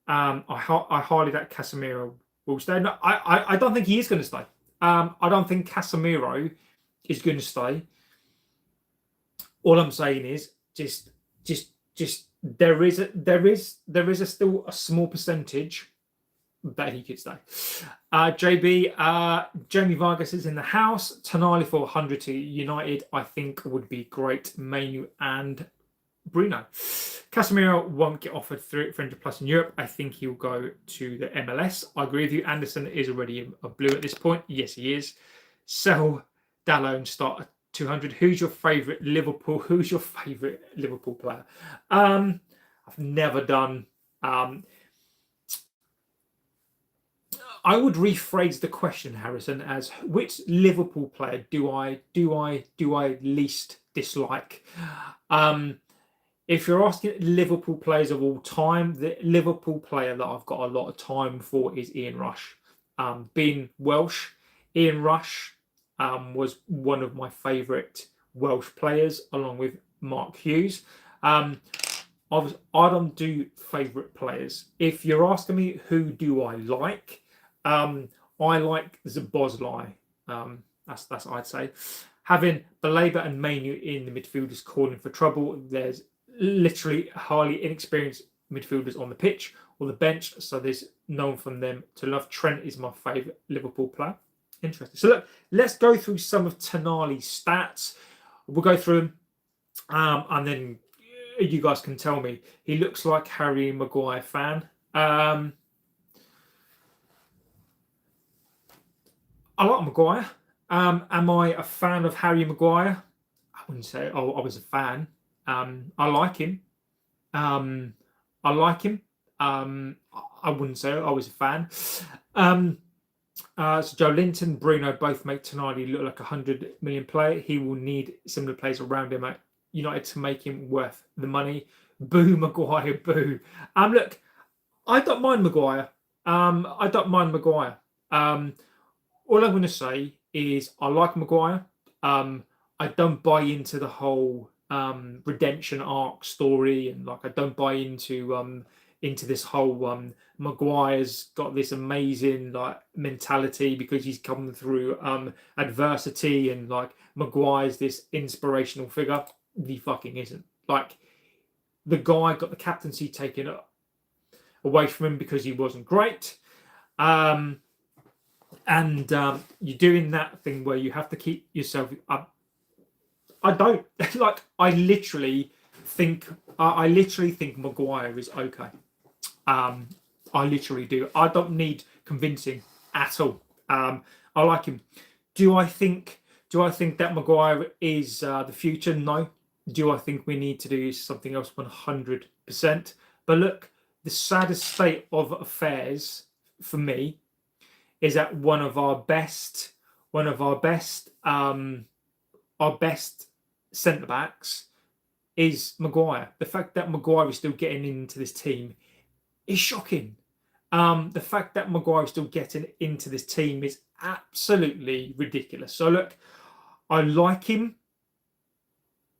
I highly doubt Casemiro will stay. No, I don't think he is going to stay. I don't think Casemiro is going to stay. All I'm saying is just there is still a small percentage that he could stay. Jamie Vargas is in the house. Tonali for 100 to United, I think would be great. Mainoo and Bruno. Casemiro won't get offered 300 plus in Europe. I think he'll go to the MLS. I agree with you. Anderson is already a blue at this point. Yes, he is. Sell Dallo and start at 200. Who's your favourite Liverpool player? I've never done. I would rephrase the question, Harrison, as which Liverpool player do I least dislike? If you're asking Liverpool players of all time, the Liverpool player that I've got a lot of time for is Ian Rush. Being Welsh, Ian Rush was one of my favourite Welsh players, along with Mark Hughes. I don't do favourite players. If you're asking me who do I like, I like Zabozlai. That's I'd say. Having Baleba and Mainoo in the midfielders calling for trouble. There's literally highly inexperienced midfielders on the pitch or the bench, so there's no one from them to love. Trent is my favourite Liverpool player. Interesting. So look, let's go through some of Tonali's stats. We'll go through them, and then you guys can tell me. He looks like Harry Maguire fan. I like Maguire. Am I a fan of Harry Maguire? wouldn't say I was a fan. I like him. I like him. I wouldn't say I was a fan. So Joe Linton, Bruno both make Tonali look like a 100 million player. He will need similar players around him at United to make him worth the money. Boo, Maguire, boo. Look, I don't mind Maguire. I don't mind Maguire. All I'm going to say is I like Maguire. I don't buy into the whole redemption arc story, and like I don't buy into this whole Maguire's got this amazing like mentality because he's come through adversity, and like Maguire's this inspirational figure. He fucking isn't. Like the guy got the captaincy taken away from him because he wasn't great. And you're doing that thing where you have to keep yourself up. I don't like. I literally think Maguire is okay. I literally do. I don't need convincing at all. I like him. Do I think that Maguire is the future? No. Do I think we need to do something else? 100%. But look, the saddest state of affairs for me is that one of our best centre backs is Maguire. The fact that Maguire is still getting into this team is shocking. The fact that Maguire is still getting into this team is absolutely ridiculous. So look, I like him,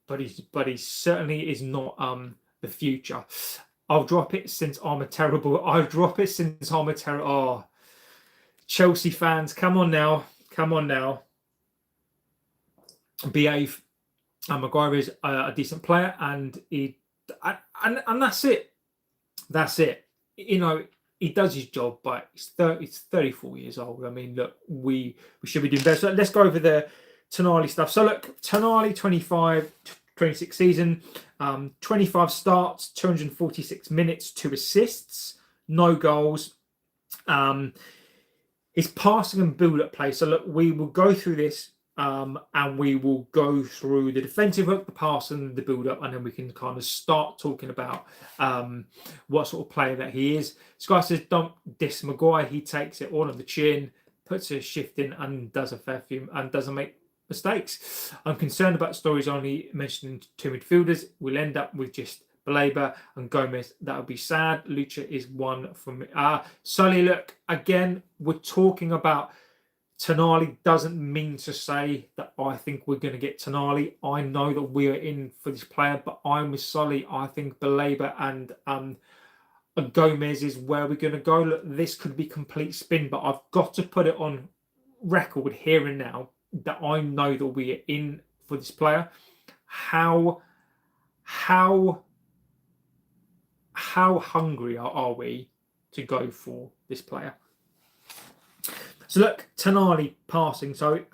but he certainly is not the future. I'll drop it since I'm a terrible. Oh, Chelsea fans, come on now. Behave. Maguire is a decent player, and that's it. That's it. You know, he does his job, but he's 34 years old. I mean, look, we should be doing better. So let's go over the Tonali stuff. So look, Tonali 25-26 season, 25 starts, 246 minutes, 2 assists, no goals. His passing and build-up play. So look, we will go through this and we will go through the defensive work, the pass and the build-up, and then we can kind of start talking about what sort of player that he is. Sky says, don't diss Maguire. He takes it all on the chin, puts a shift in, and does a fair few, and doesn't make mistakes. I'm concerned about stories only mentioning 2 midfielders. We'll end up with just Baleba and Gomez. That would be sad. Lucha is one from me. Sully, look, again, we're talking about Tonali. Doesn't mean to say that I think we're going to get Tonali. I know that we are in for this player, but I'm with Sully. I think Baleba and Gomez is where we're going to go. Look, this could be complete spin, but I've got to put it on record here and now that I know that we are in for this player. How hungry are we to go for this player? So look, Tonali passing. So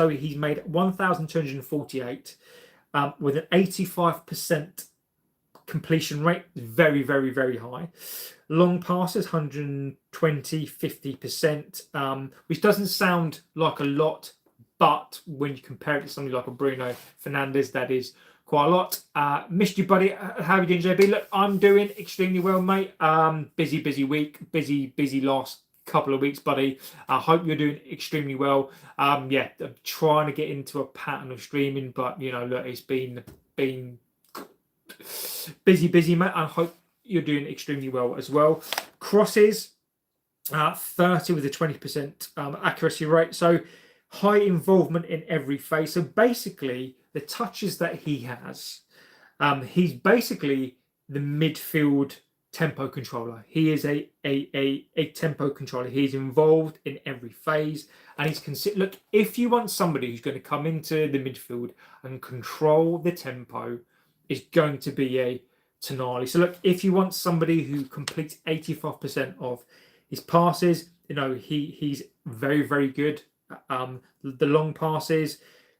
he's made 1,248 with an 85% completion rate. Very, very, very high. Long passes, 120, 50%, which doesn't sound like a lot, but when you compare it to somebody like a Bruno Fernandes, that is quite a lot. Missed you, buddy. How are you doing, JB? Look, I'm doing extremely well, mate. Busy week. Busy last couple of weeks, buddy. I hope you're doing extremely well. Yeah, I'm trying to get into a pattern of streaming, but you know, look, it's been busy, mate. I hope you're doing extremely well as well. Crosses, 30 with a 20% accuracy rate. So high involvement in every phase. So basically, the touches that he has, he's basically the midfield tempo controller. He is a tempo controller. He's involved in every phase, and he's look, if you want somebody who's going to come into the midfield and control the tempo, it's going to be a Tonali. So look, if you want somebody who completes 85% of his passes, you know, he's very, very good. The long passes,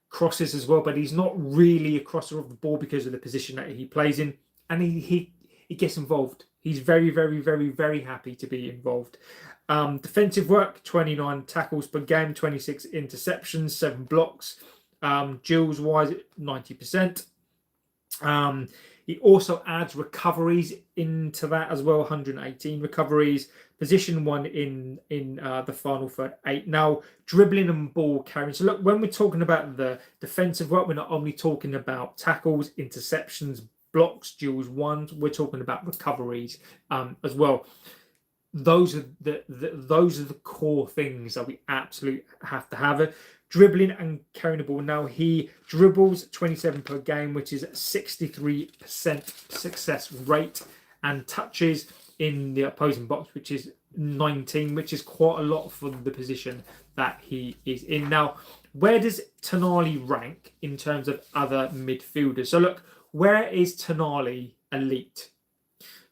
crosses as well, but he's not really a crosser of the ball because of the position that he plays in, and he gets involved. He's very, very, very, very happy to be involved. Defensive work, 29 tackles per game, 26 interceptions, 7 blocks. Duels wise, 90%. He also adds recoveries into that as well, 118 recoveries. Position 1 in the final third, 8. Now, dribbling and ball carrying. So look, when we're talking about the defensive work, we're not only talking about tackles, interceptions, blocks, duels, ones. We're talking about recoveries as well. Those are the core things that we absolutely have to have. Dribbling and carrying the ball. Now he dribbles 27 per game, which is 63% success rate, and touches in the opposing box, which is 19, which is quite a lot for the position that he is in. Now, where does Tonali rank in terms of other midfielders? So look, where is Tonali elite?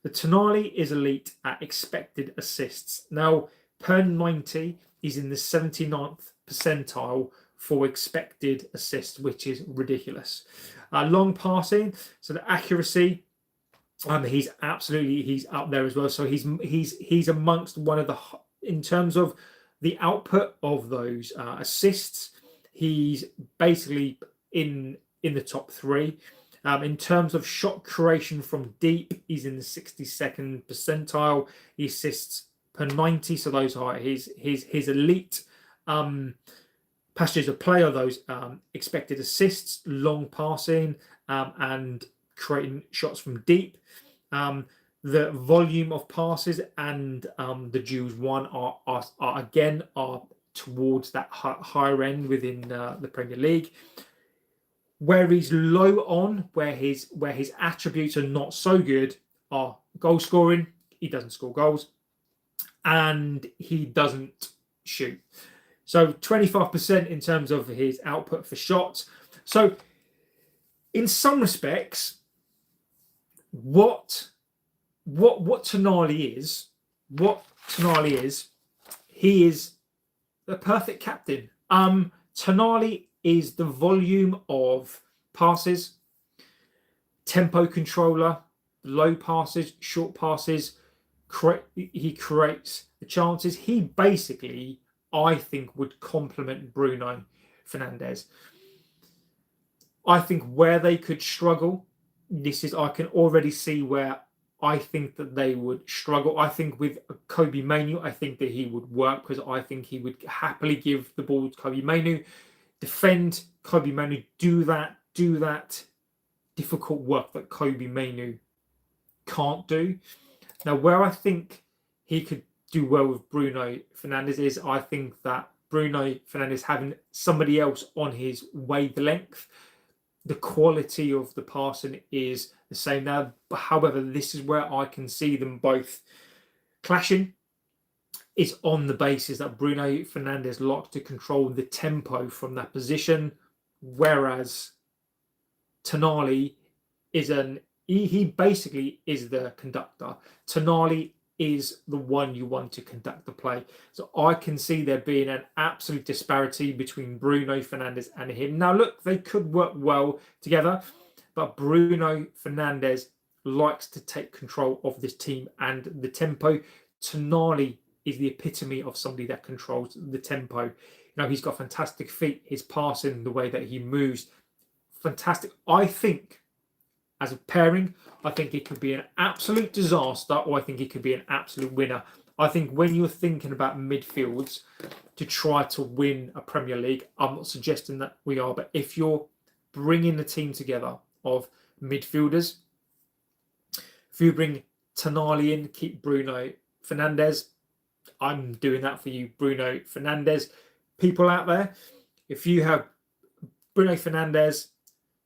The Tonali is elite at expected assists. Now, per 90, he's in the 79th percentile for expected assists, which is ridiculous. Long passing, so the accuracy, he's up there as well. So he's amongst one of the, in terms of the output of those assists, he's basically in the top 3. In terms of shot creation from deep, he's in the 62nd percentile. He assists per 90, so those are his elite passages of play are those expected assists, long passing, and creating shots from deep. The volume of passes and the duels won are towards that higher end within the Premier League. Where he's low on, where his attributes are not so good, are goal scoring. He doesn't score goals, and he doesn't shoot. So 25% in terms of his output for shots. So in some respects, what Tonali is, he is the perfect captain. Tonali is the volume of passes, tempo controller, low passes, short passes. He creates the chances. He basically, I think, would complement Bruno Fernandes. I think where they could struggle, I can already see where I think that they would struggle. I think with Kobbie Mainoo, I think that he would work, because I think he would happily give the ball to Kobbie Mainoo, defend Kobbie Mainoo, do that difficult work that Kobbie Mainoo can't do. Now, where I think he could do well with Bruno Fernandes is, I think that Bruno Fernandes having somebody else on his wavelength, the quality of the passing is the same now. However, this is where I can see them both clashing. Is on the basis that Bruno Fernandes likes to control the tempo from that position, whereas Tonali is he basically is the conductor. Tonali is the one you want to conduct the play. So I can see there being an absolute disparity between Bruno Fernandes and him. Now, look, they could work well together, but Bruno Fernandes likes to take control of this team and the tempo. Tonali is the epitome of somebody that controls the tempo. You know, he's got fantastic feet, his passing, the way that he moves, fantastic. I think, as a pairing, I think it could be an absolute disaster, or I think it could be an absolute winner. I think when you're thinking about midfields to try to win a Premier League, I'm not suggesting that we are, but if you're bringing the team together of midfielders, if you bring Tonali in, keep Bruno Fernandes, I'm doing that for you, Bruno Fernandes. People out there, if you have Bruno Fernandes,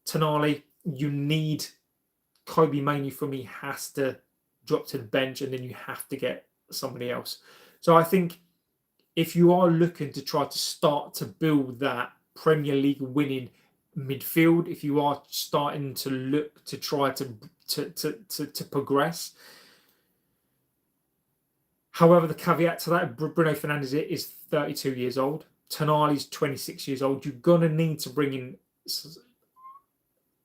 Tonali, you need Kobbie Mainoo, for me, has to drop to the bench, and then you have to get somebody else. So I think if you are looking to try to start to build that Premier League winning midfield, if you are starting to look to try to progress. However, the caveat to that, Bruno Fernandes is 32 years old. Tonali's 26 years old. You're going to need to bring in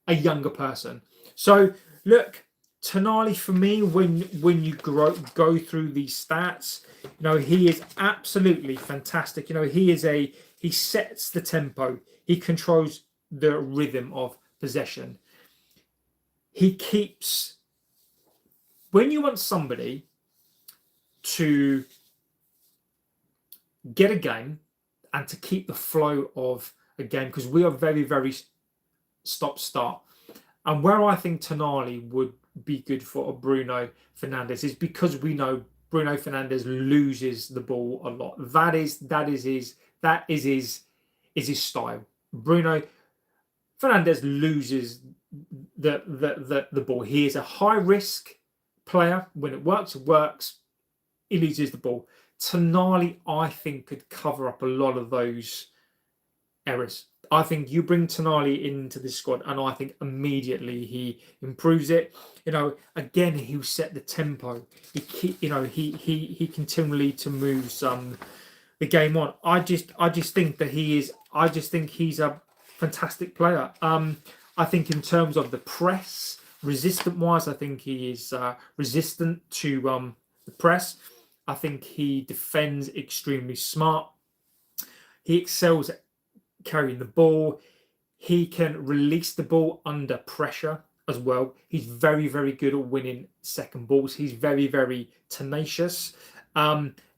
a younger person. So, look, Tonali, for me, when you go through these stats, you know, he is absolutely fantastic. You know, he sets the tempo. He controls the rhythm of possession. He keeps, when you want somebody to get a game and to keep the flow of a game, because we are very, very stop-start. And where I think Tonali would be good for Bruno Fernandes is because we know Bruno Fernandes loses the ball a lot. That is his style. Bruno Fernandes loses the ball. He is a high risk player. When it works, it works. He loses the ball. Tonali, I think, could cover up a lot of those errors. I think you bring Tonali into the squad, and I think immediately he improves it. Again, he'll set the tempo. He continually to move the game on. I just think that he is. I just think he's a fantastic player. I think in terms of the press, resistant wise, I think he is resistant to the press. I think he defends extremely smart. He excels at carrying the ball. He can release the ball under pressure as well. He's very, very good at winning second balls. He's very, very tenacious.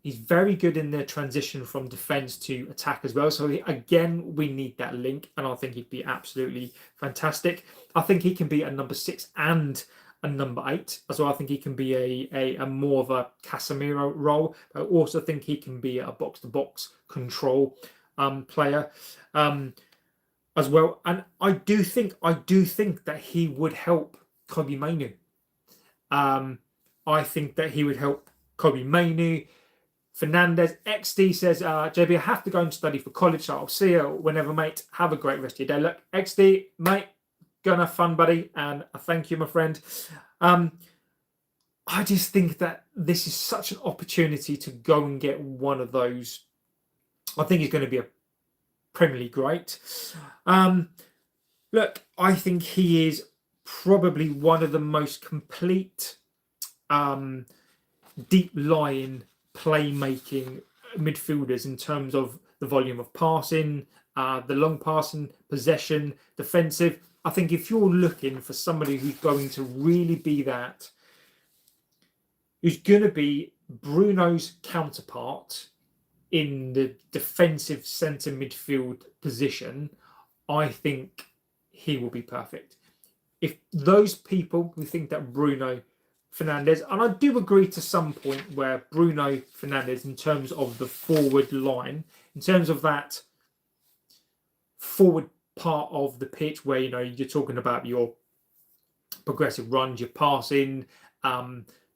He's very good in the transition from defense to attack as well. So again, we need that link, and I think he'd be absolutely fantastic. I think he can be a number 6 and a number 8 as well. I think he can be a more of a Casemiro role. I also think he can be a box-to-box control player as well. And I do think that he would help Kobbie Mainoo. I think that he would help Kobbie Mainoo. Fernandes. XD says, JB, I have to go and study for college, so I'll see you whenever, mate. Have a great rest of your day. Look, XD, mate, go and have fun, buddy, and I thank you, my friend. I just think that this is such an opportunity to go and get one of those. I think he's going to be a Premier League great. Look, I think he is probably one of the most complete deep-lying playmaking midfielders in terms of the volume of passing, the long passing, possession, defensive. I think if you're looking for somebody who's going to really be that, who's going to be Bruno's counterpart in the defensive centre midfield position, I think he will be perfect. If those people who think that Bruno Fernandes, and I do agree to some point where Bruno Fernandes, in terms of the forward line, in terms of that forward part of the pitch where you're talking about your progressive runs, your passing,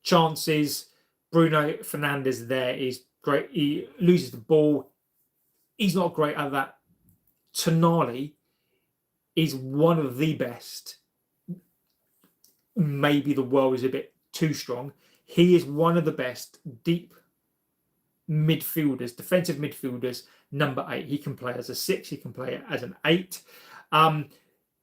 chances. Bruno Fernandes there is great. He loses the ball. He's not great at that. Tonali is one of the best. Maybe the world is a bit too strong. He is one of the best deep midfielders, defensive midfielders, number 8. He can play as a 6. He can play as an 8.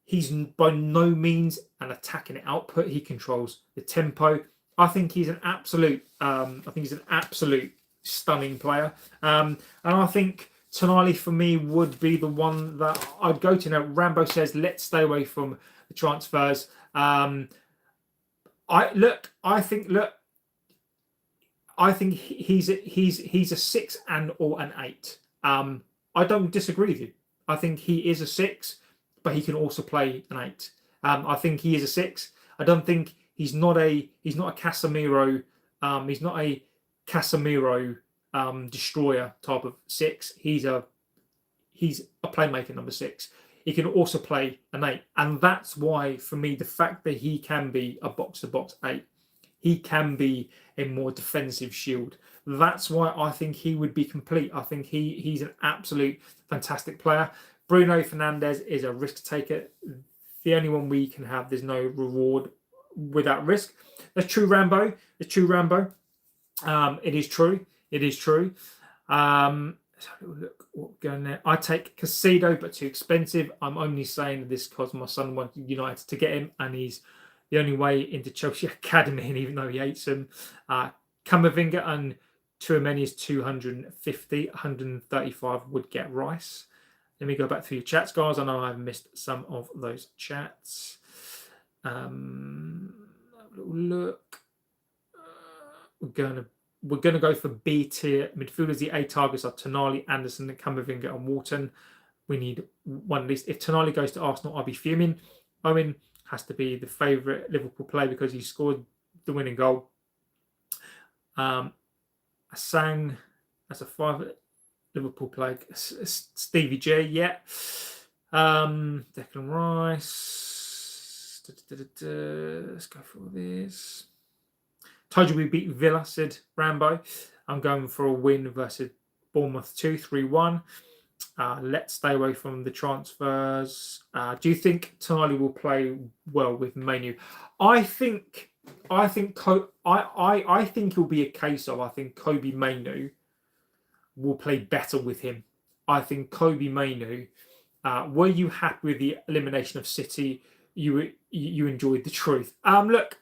He's by no means an attacking output. He controls the tempo. I think he's an absolute. Stunning player. And I think Tonali for me would be the one that I'd go to. Now, Rambo says, let's stay away from the transfers. I think he's a 6 or an 8. I don't disagree with you. I think he is a 6, but he can also play an 8. I think he is a 6. I don't think he's not a Casemiro. He's not a Casemiro destroyer type of 6. He's a playmaker number 6. He can also play an 8. And that's why, for me, the fact that he can be a box-to-box 8, he can be a more defensive shield. That's why I think he would be complete. I think he's an absolute fantastic player. Bruno Fernandes is a risk taker. The only one we can have, there's no reward without risk. That's true, Rambo. It's true, Rambo. It is true. It is true. Look what going there. I take Casido, but too expensive. I'm only saying this because my son wanted United to get him, and he's the only way into Chelsea Academy, and even though he hates him. Camavinga and Tchouaméni is 250, 135 would get Rice. Let me go back through your chats, guys. I know I've missed some of those chats. Have a little look. We're gonna go for B tier midfielders. The A targets are Tonali, Anderson, Camavinga, and Wharton. We need one at least. If Tonali goes to Arsenal, I'll be fuming. Owen has to be the favourite Liverpool player because he scored the winning goal. Asang, that's a 5 Liverpool player. Stevie J, yeah. Declan Rice. Let's go for this. Told you we beat Villa, said Rambo. I'm going for a win versus Bournemouth 2-3-1. Let's stay away from the transfers. Do you think Tonali will play well with Mainoo? I think it'll be a case of, I think Kobe Mainoo will play better with him. I think Kobe Mainoo, were you happy with the elimination of City? You enjoyed the truth. Look,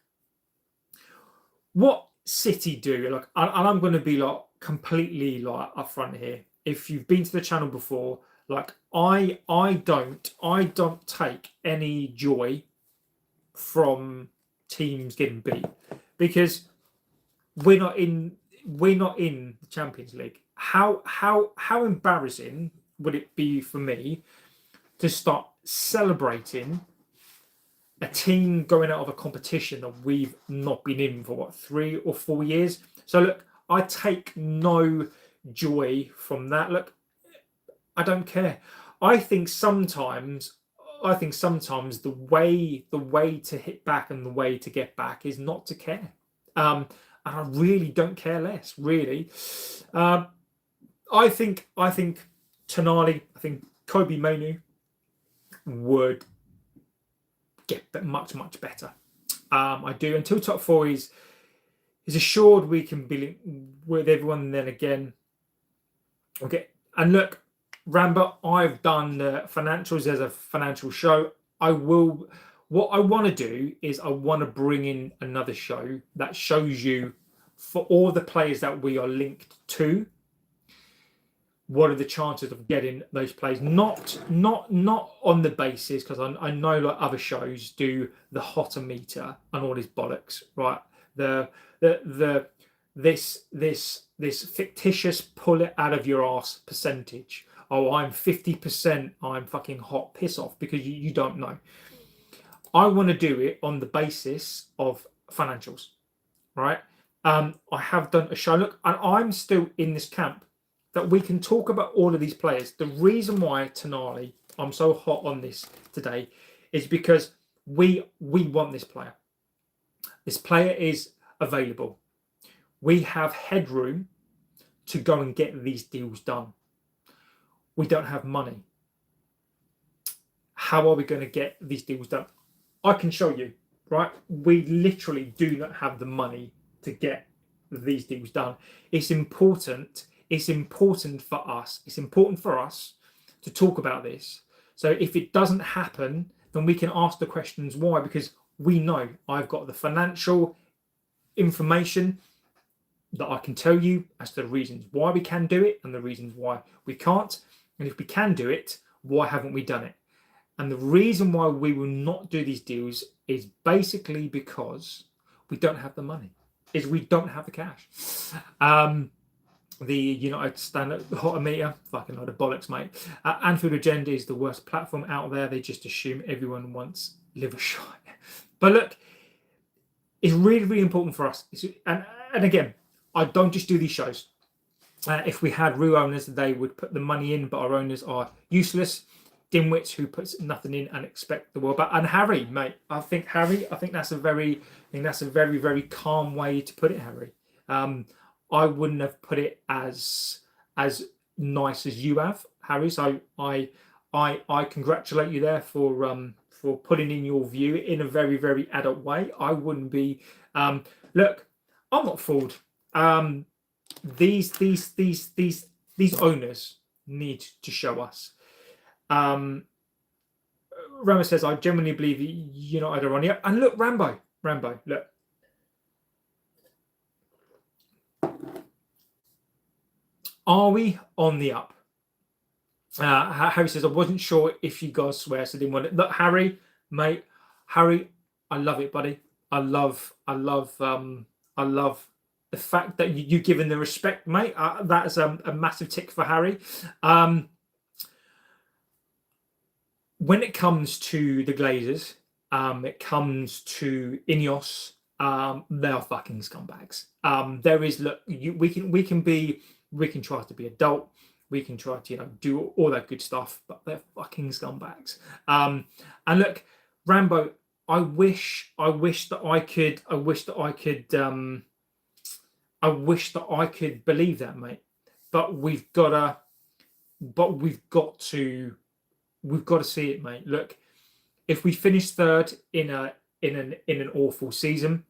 what City do, like, and I'm going to be like completely like upfront here. If you've been to the channel before, like I don't take any joy from teams getting beat, because we're not in the Champions League. How embarrassing would it be for me to start celebrating a team going out of a competition that we've not been in for what, 3 or 4 years? So look, I take no joy from that. Look, I don't care. I think sometimes the way to hit back and the way to get back is not to care. And I really don't care less, really. I think Tonali, I think Kobe Mainoo would get much better. I do. Until top 4 is assured, we can be linked with everyone. And then again, okay. And look, Rambo, I've done the financials as a financial show. What I want to do is I want to bring in another show that shows you, for all the players that we are linked to, what are the chances of getting those players? Not on the basis, because I know like other shows do the hotter meter and all this bollocks, right? This fictitious pull it out of your ass percentage. Oh, I'm 50%. I'm fucking hot. Piss off, because you don't know. I want to do it on the basis of financials, right? I have done a show. Look, and I'm still in this camp that we can talk about all of these players. The reason why Tonali, I'm so hot on this today, is because we want this player. This player is available. We have headroom to go and get these deals done. We don't have money. How are we going to get these deals done? I can show you, right? We literally do not have the money to get these deals done. It's important for us. It's important for us to talk about this. So if it doesn't happen, then we can ask the questions why, because we know I've got the financial information that I can tell you as to the reasons why we can do it and the reasons why we can't. And if we can do it, why haven't we done it? And the reason why we will not do these deals is basically because we don't have the money, is we don't have the cash. The United Standard, the hotter meter, fucking load of bollocks, mate. Anfield Agenda is the worst platform out there. They just assume everyone wants liver shot. But look, it's really, really important for us. And again, I don't just do these shows. If we had real owners, they would put the money in, but our owners are useless dimwits who puts nothing in and expect the world back. And Harry, mate, I think that's a very, very calm way to put it, Harry. I wouldn't have put it as nice as you have, Harry. So I congratulate you there for putting in your view in a very, very adult way. I wouldn't be. Look, I'm not fooled. These owners need to show us. Rambo says, I genuinely believe United are on the up. And look, Rambo, look. Are we on the up? Harry says, I wasn't sure if you guys swear, so I didn't want it. Look, Harry, mate, Harry, I love it, buddy. I love the fact that you given the respect, mate. That is a massive tick for Harry. When it comes to the Glazers, it comes to Ineos, they are fucking scumbags. There is, look, we can try to be adult, we can try to do all that good stuff, but they're fucking scumbags. And look, Rambo, I wish that I could believe that, mate. But we've got to see it, mate. Look, if we finish third in an awful season,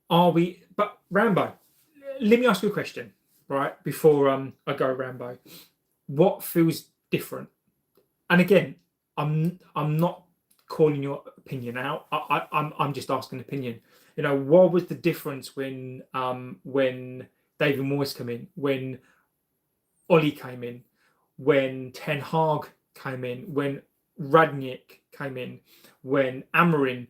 are we? But Rambo, let me ask you a question, right? Before I go, Rambo, what feels different? And again, I'm not calling your opinion out. I'm just asking an opinion. What was the difference when David Moyes came in, when Ollie came in, when Ten Hag came in, when Radnick came in, when Amorim?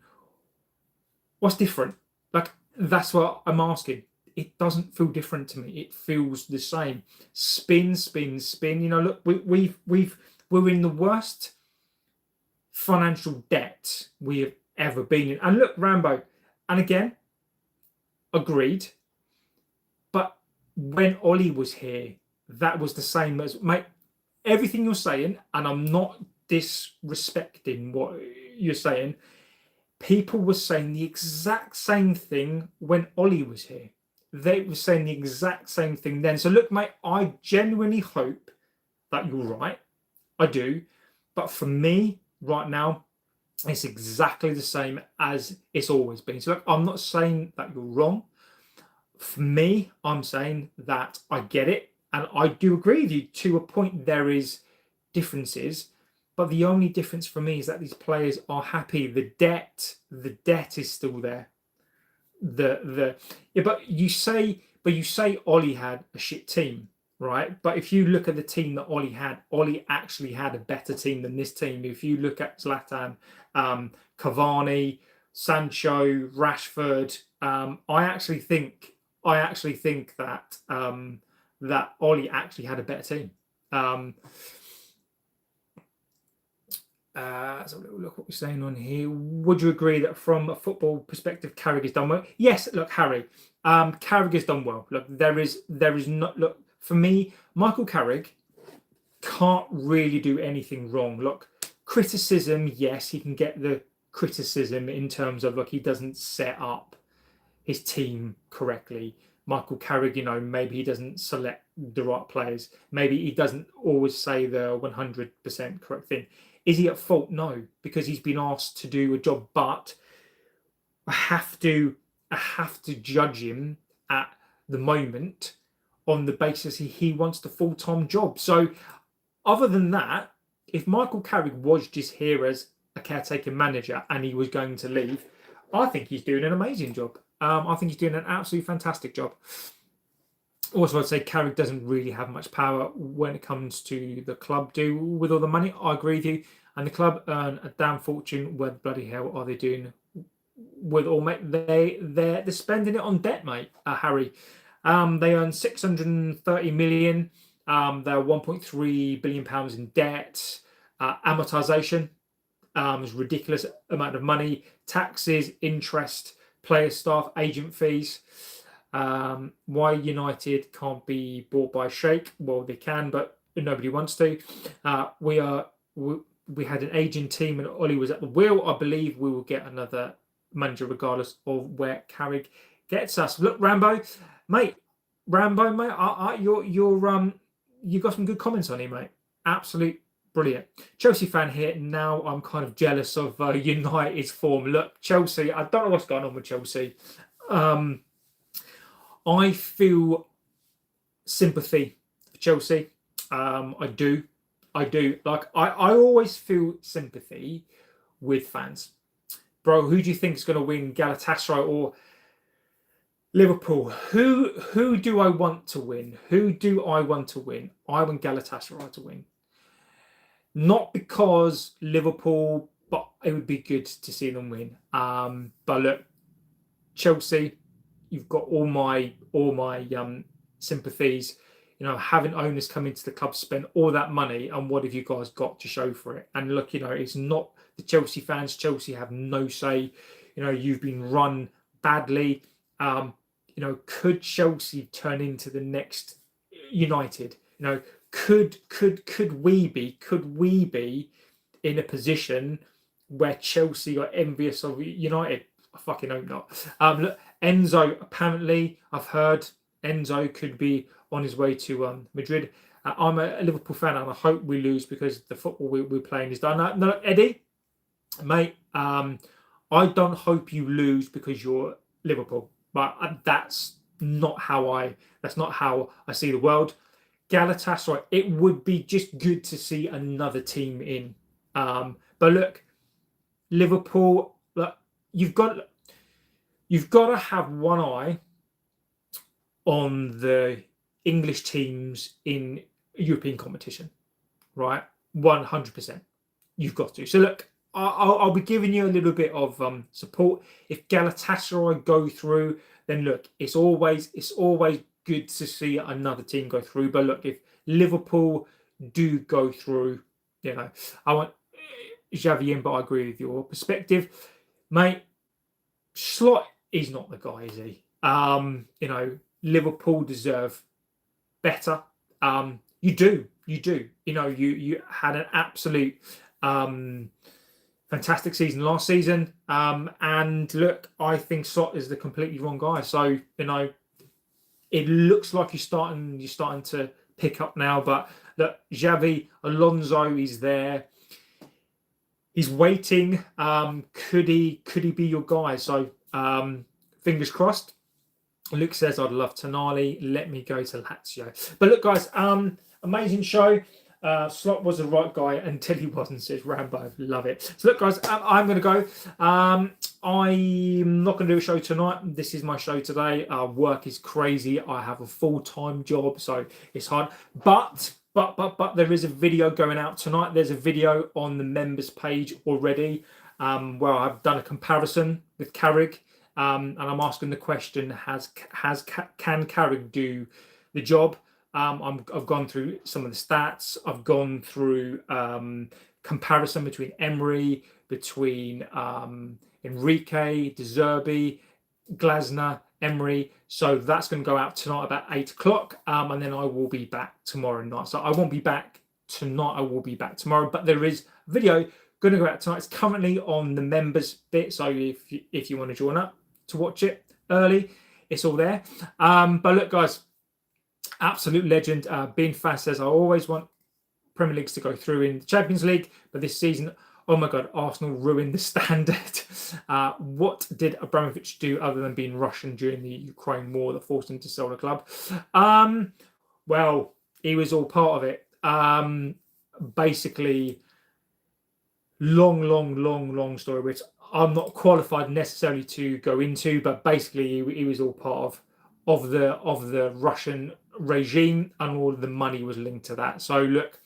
What's different? Like, that's what I'm asking. It doesn't feel different to me. It feels the same. Spin, spin, spin. Look, we're in the worst financial debt we have ever been in. And look, Rambo, and again, agreed. But when Ollie was here, that was the same as, mate, everything you're saying, and I'm not disrespecting what you're saying, people were saying the exact same thing when Ollie was here. They were saying the exact same thing then. So look, mate, I genuinely hope that you're right. I do. But for me, right now, it's exactly the same as it's always been. So look, I'm not saying that you're wrong. For me, I'm saying that I get it. And I do agree with you to a point. There is differences, but the only difference for me is that these players are happy. The debt is still there. But you say Ollie had a shit team, right? But if you look at the team that Ollie actually had a better team than this team. If you look at Zlatan, Cavani, Sancho, Rashford, I actually think that that Ollie actually had a better team. So look what we're saying on here. Would you agree that from a football perspective, Carrick has done well? Yes, look, Harry, Carrick has done well. Look, there is not, look, for me, Michael Carrick can't really do anything wrong. Look, criticism, yes, he can get the criticism in terms of, look, he doesn't set up his team correctly. Michael Carrick, maybe he doesn't select the right players. Maybe he doesn't always say the 100% correct thing. Is he at fault? No, because he's been asked to do a job. But I have to judge him at the moment on the basis he wants the full-time job. So other than that, if Michael Carrick was just here as a caretaker manager and he was going to leave, I think he's doing an amazing job. I think he's doing an absolutely fantastic job. Also, I'd say Carrick doesn't really have much power when it comes to the club do with all the money. I agree with you. And the club earn a damn fortune. Where the bloody hell are they doing with all, mate? They're spending it on debt, mate, Harry. They earn 630 million. They're 1.3 billion pounds in debt. Amortization is a ridiculous amount of money. Taxes, interest, player staff, agent fees. Why United can't be bought by Sheikh? Well, they can, but nobody wants to. We had an aging team and Ollie was at the wheel. I believe we will get another manager regardless of where Carrick gets us. Look, Rambo, mate, you got some good comments on him, mate. Absolute brilliant. Chelsea fan here. Now I'm kind of jealous of United's form. Look, Chelsea, I don't know what's going on with Chelsea. I feel sympathy for Chelsea. I do. Like, I always feel sympathy with fans. Bro, who do you think is going to win, Galatasaray or Liverpool. Who do I want to win? Who do I want to win? I want Galatasaray to win. Not because Liverpool, but it would be good to see them win. But look, Chelsea, you've got all my sympathies. You know, having owners come into the club, spend all that money, and what have you guys got to show for it? And look, you know, it's not the Chelsea fans. Chelsea have no say. You know, you've been run badly. You know, could Chelsea turn into the next United? You know, could we be in a position where Chelsea are envious of United? I fucking hope not. Look, Enzo, apparently, I've heard Enzo could be on his way to Madrid. I'm a Liverpool fan, and I hope we lose because the football we're playing is done. No, Eddie, mate, I don't hope you lose because you're Liverpool, but that's not how I see the world. Galatasaray, it would be just good to see another team in. But look, Liverpool, look, you've got to have one eye on the English teams in European competition, right? 100%. You've got to. So look, I'll be giving you a little bit of support. If Galatasaray go through, then look, it's always good to see another team go through. But look, if Liverpool do go through, you know, I want Xavi in, but I agree with your perspective, mate. Slot is not the guy, is he? You know, Liverpool deserve better. You do. You know, you had an absolute fantastic season last season. And look, I think Slot is the completely wrong guy. So, you know, it looks like you're starting to pick up now. But look, Xavi Alonso is there. He's waiting. Could he be your guy? So fingers crossed. Luke says, I'd love Tonali. Let me go to Lazio. But look, guys, amazing show. Slot was the right guy until he wasn't, says Rambo. Love it. So look, guys, I'm going to go. I'm not going to do a show tonight. This is my show today. Work is crazy. I have a full-time job, so it's hard. But there is a video going out tonight. There's a video on the members page already where I've done a comparison with Carrick. And I'm asking the question: can Carrick do the job? I've gone through some of the stats. I've gone through comparison between Emery, between Enrique, Zirkzee, Glazner, Emery. So that's going to go out tonight about 8 o'clock, and then I will be back tomorrow night. So I won't be back tonight. I will be back tomorrow. But there is a video going to go out tonight. It's currently on the members bit. So if you want to join up to watch it early, it's all there. But look, guys, absolute legend. Being Fast says, I always want Premier Leagues to go through in the Champions League, but this season, oh my God, Arsenal ruined the standard. What did Abramovich do other than being Russian during the Ukraine war that forced him to sell the club? Well, he was all part of it. Basically, long story, which I'm not qualified necessarily to go into, but basically he was all part of the Russian regime, and all of the money was linked to that. So look,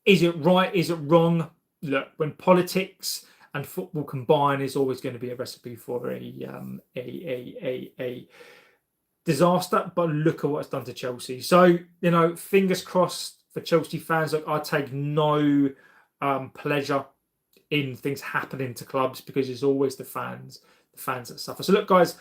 is it right? Is it wrong? Look, when politics and football combine, is always going to be a recipe for a disaster. But look at what it's done to Chelsea. So, you know, fingers crossed for Chelsea fans. Like, I take no pleasure in things happening to clubs, because it's always the fans that suffer. So look, guys,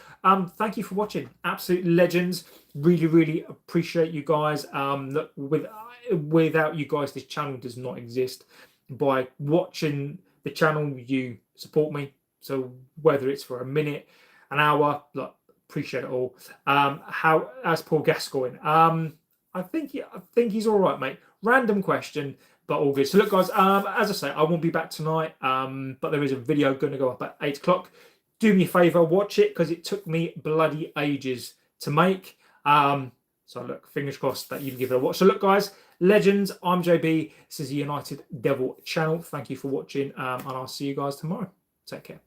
thank you for watching. Absolute legends. Really appreciate you guys. Look, without you guys, this channel does not exist. By watching the channel, you support me. So whether it's for a minute, an hour, look, appreciate it all. As Paul Gascoigne, I think he's all right, mate. Random question, but all good. So look, guys, as I say, I won't be back tonight, but there is a video going to go up at 8 o'clock. Do me a favour, watch it, because it took me bloody ages to make. So look, fingers crossed that you can give it a watch. So look, guys, legends, I'm JB. This is the United Devil channel. Thank you for watching, and I'll see you guys tomorrow. Take care.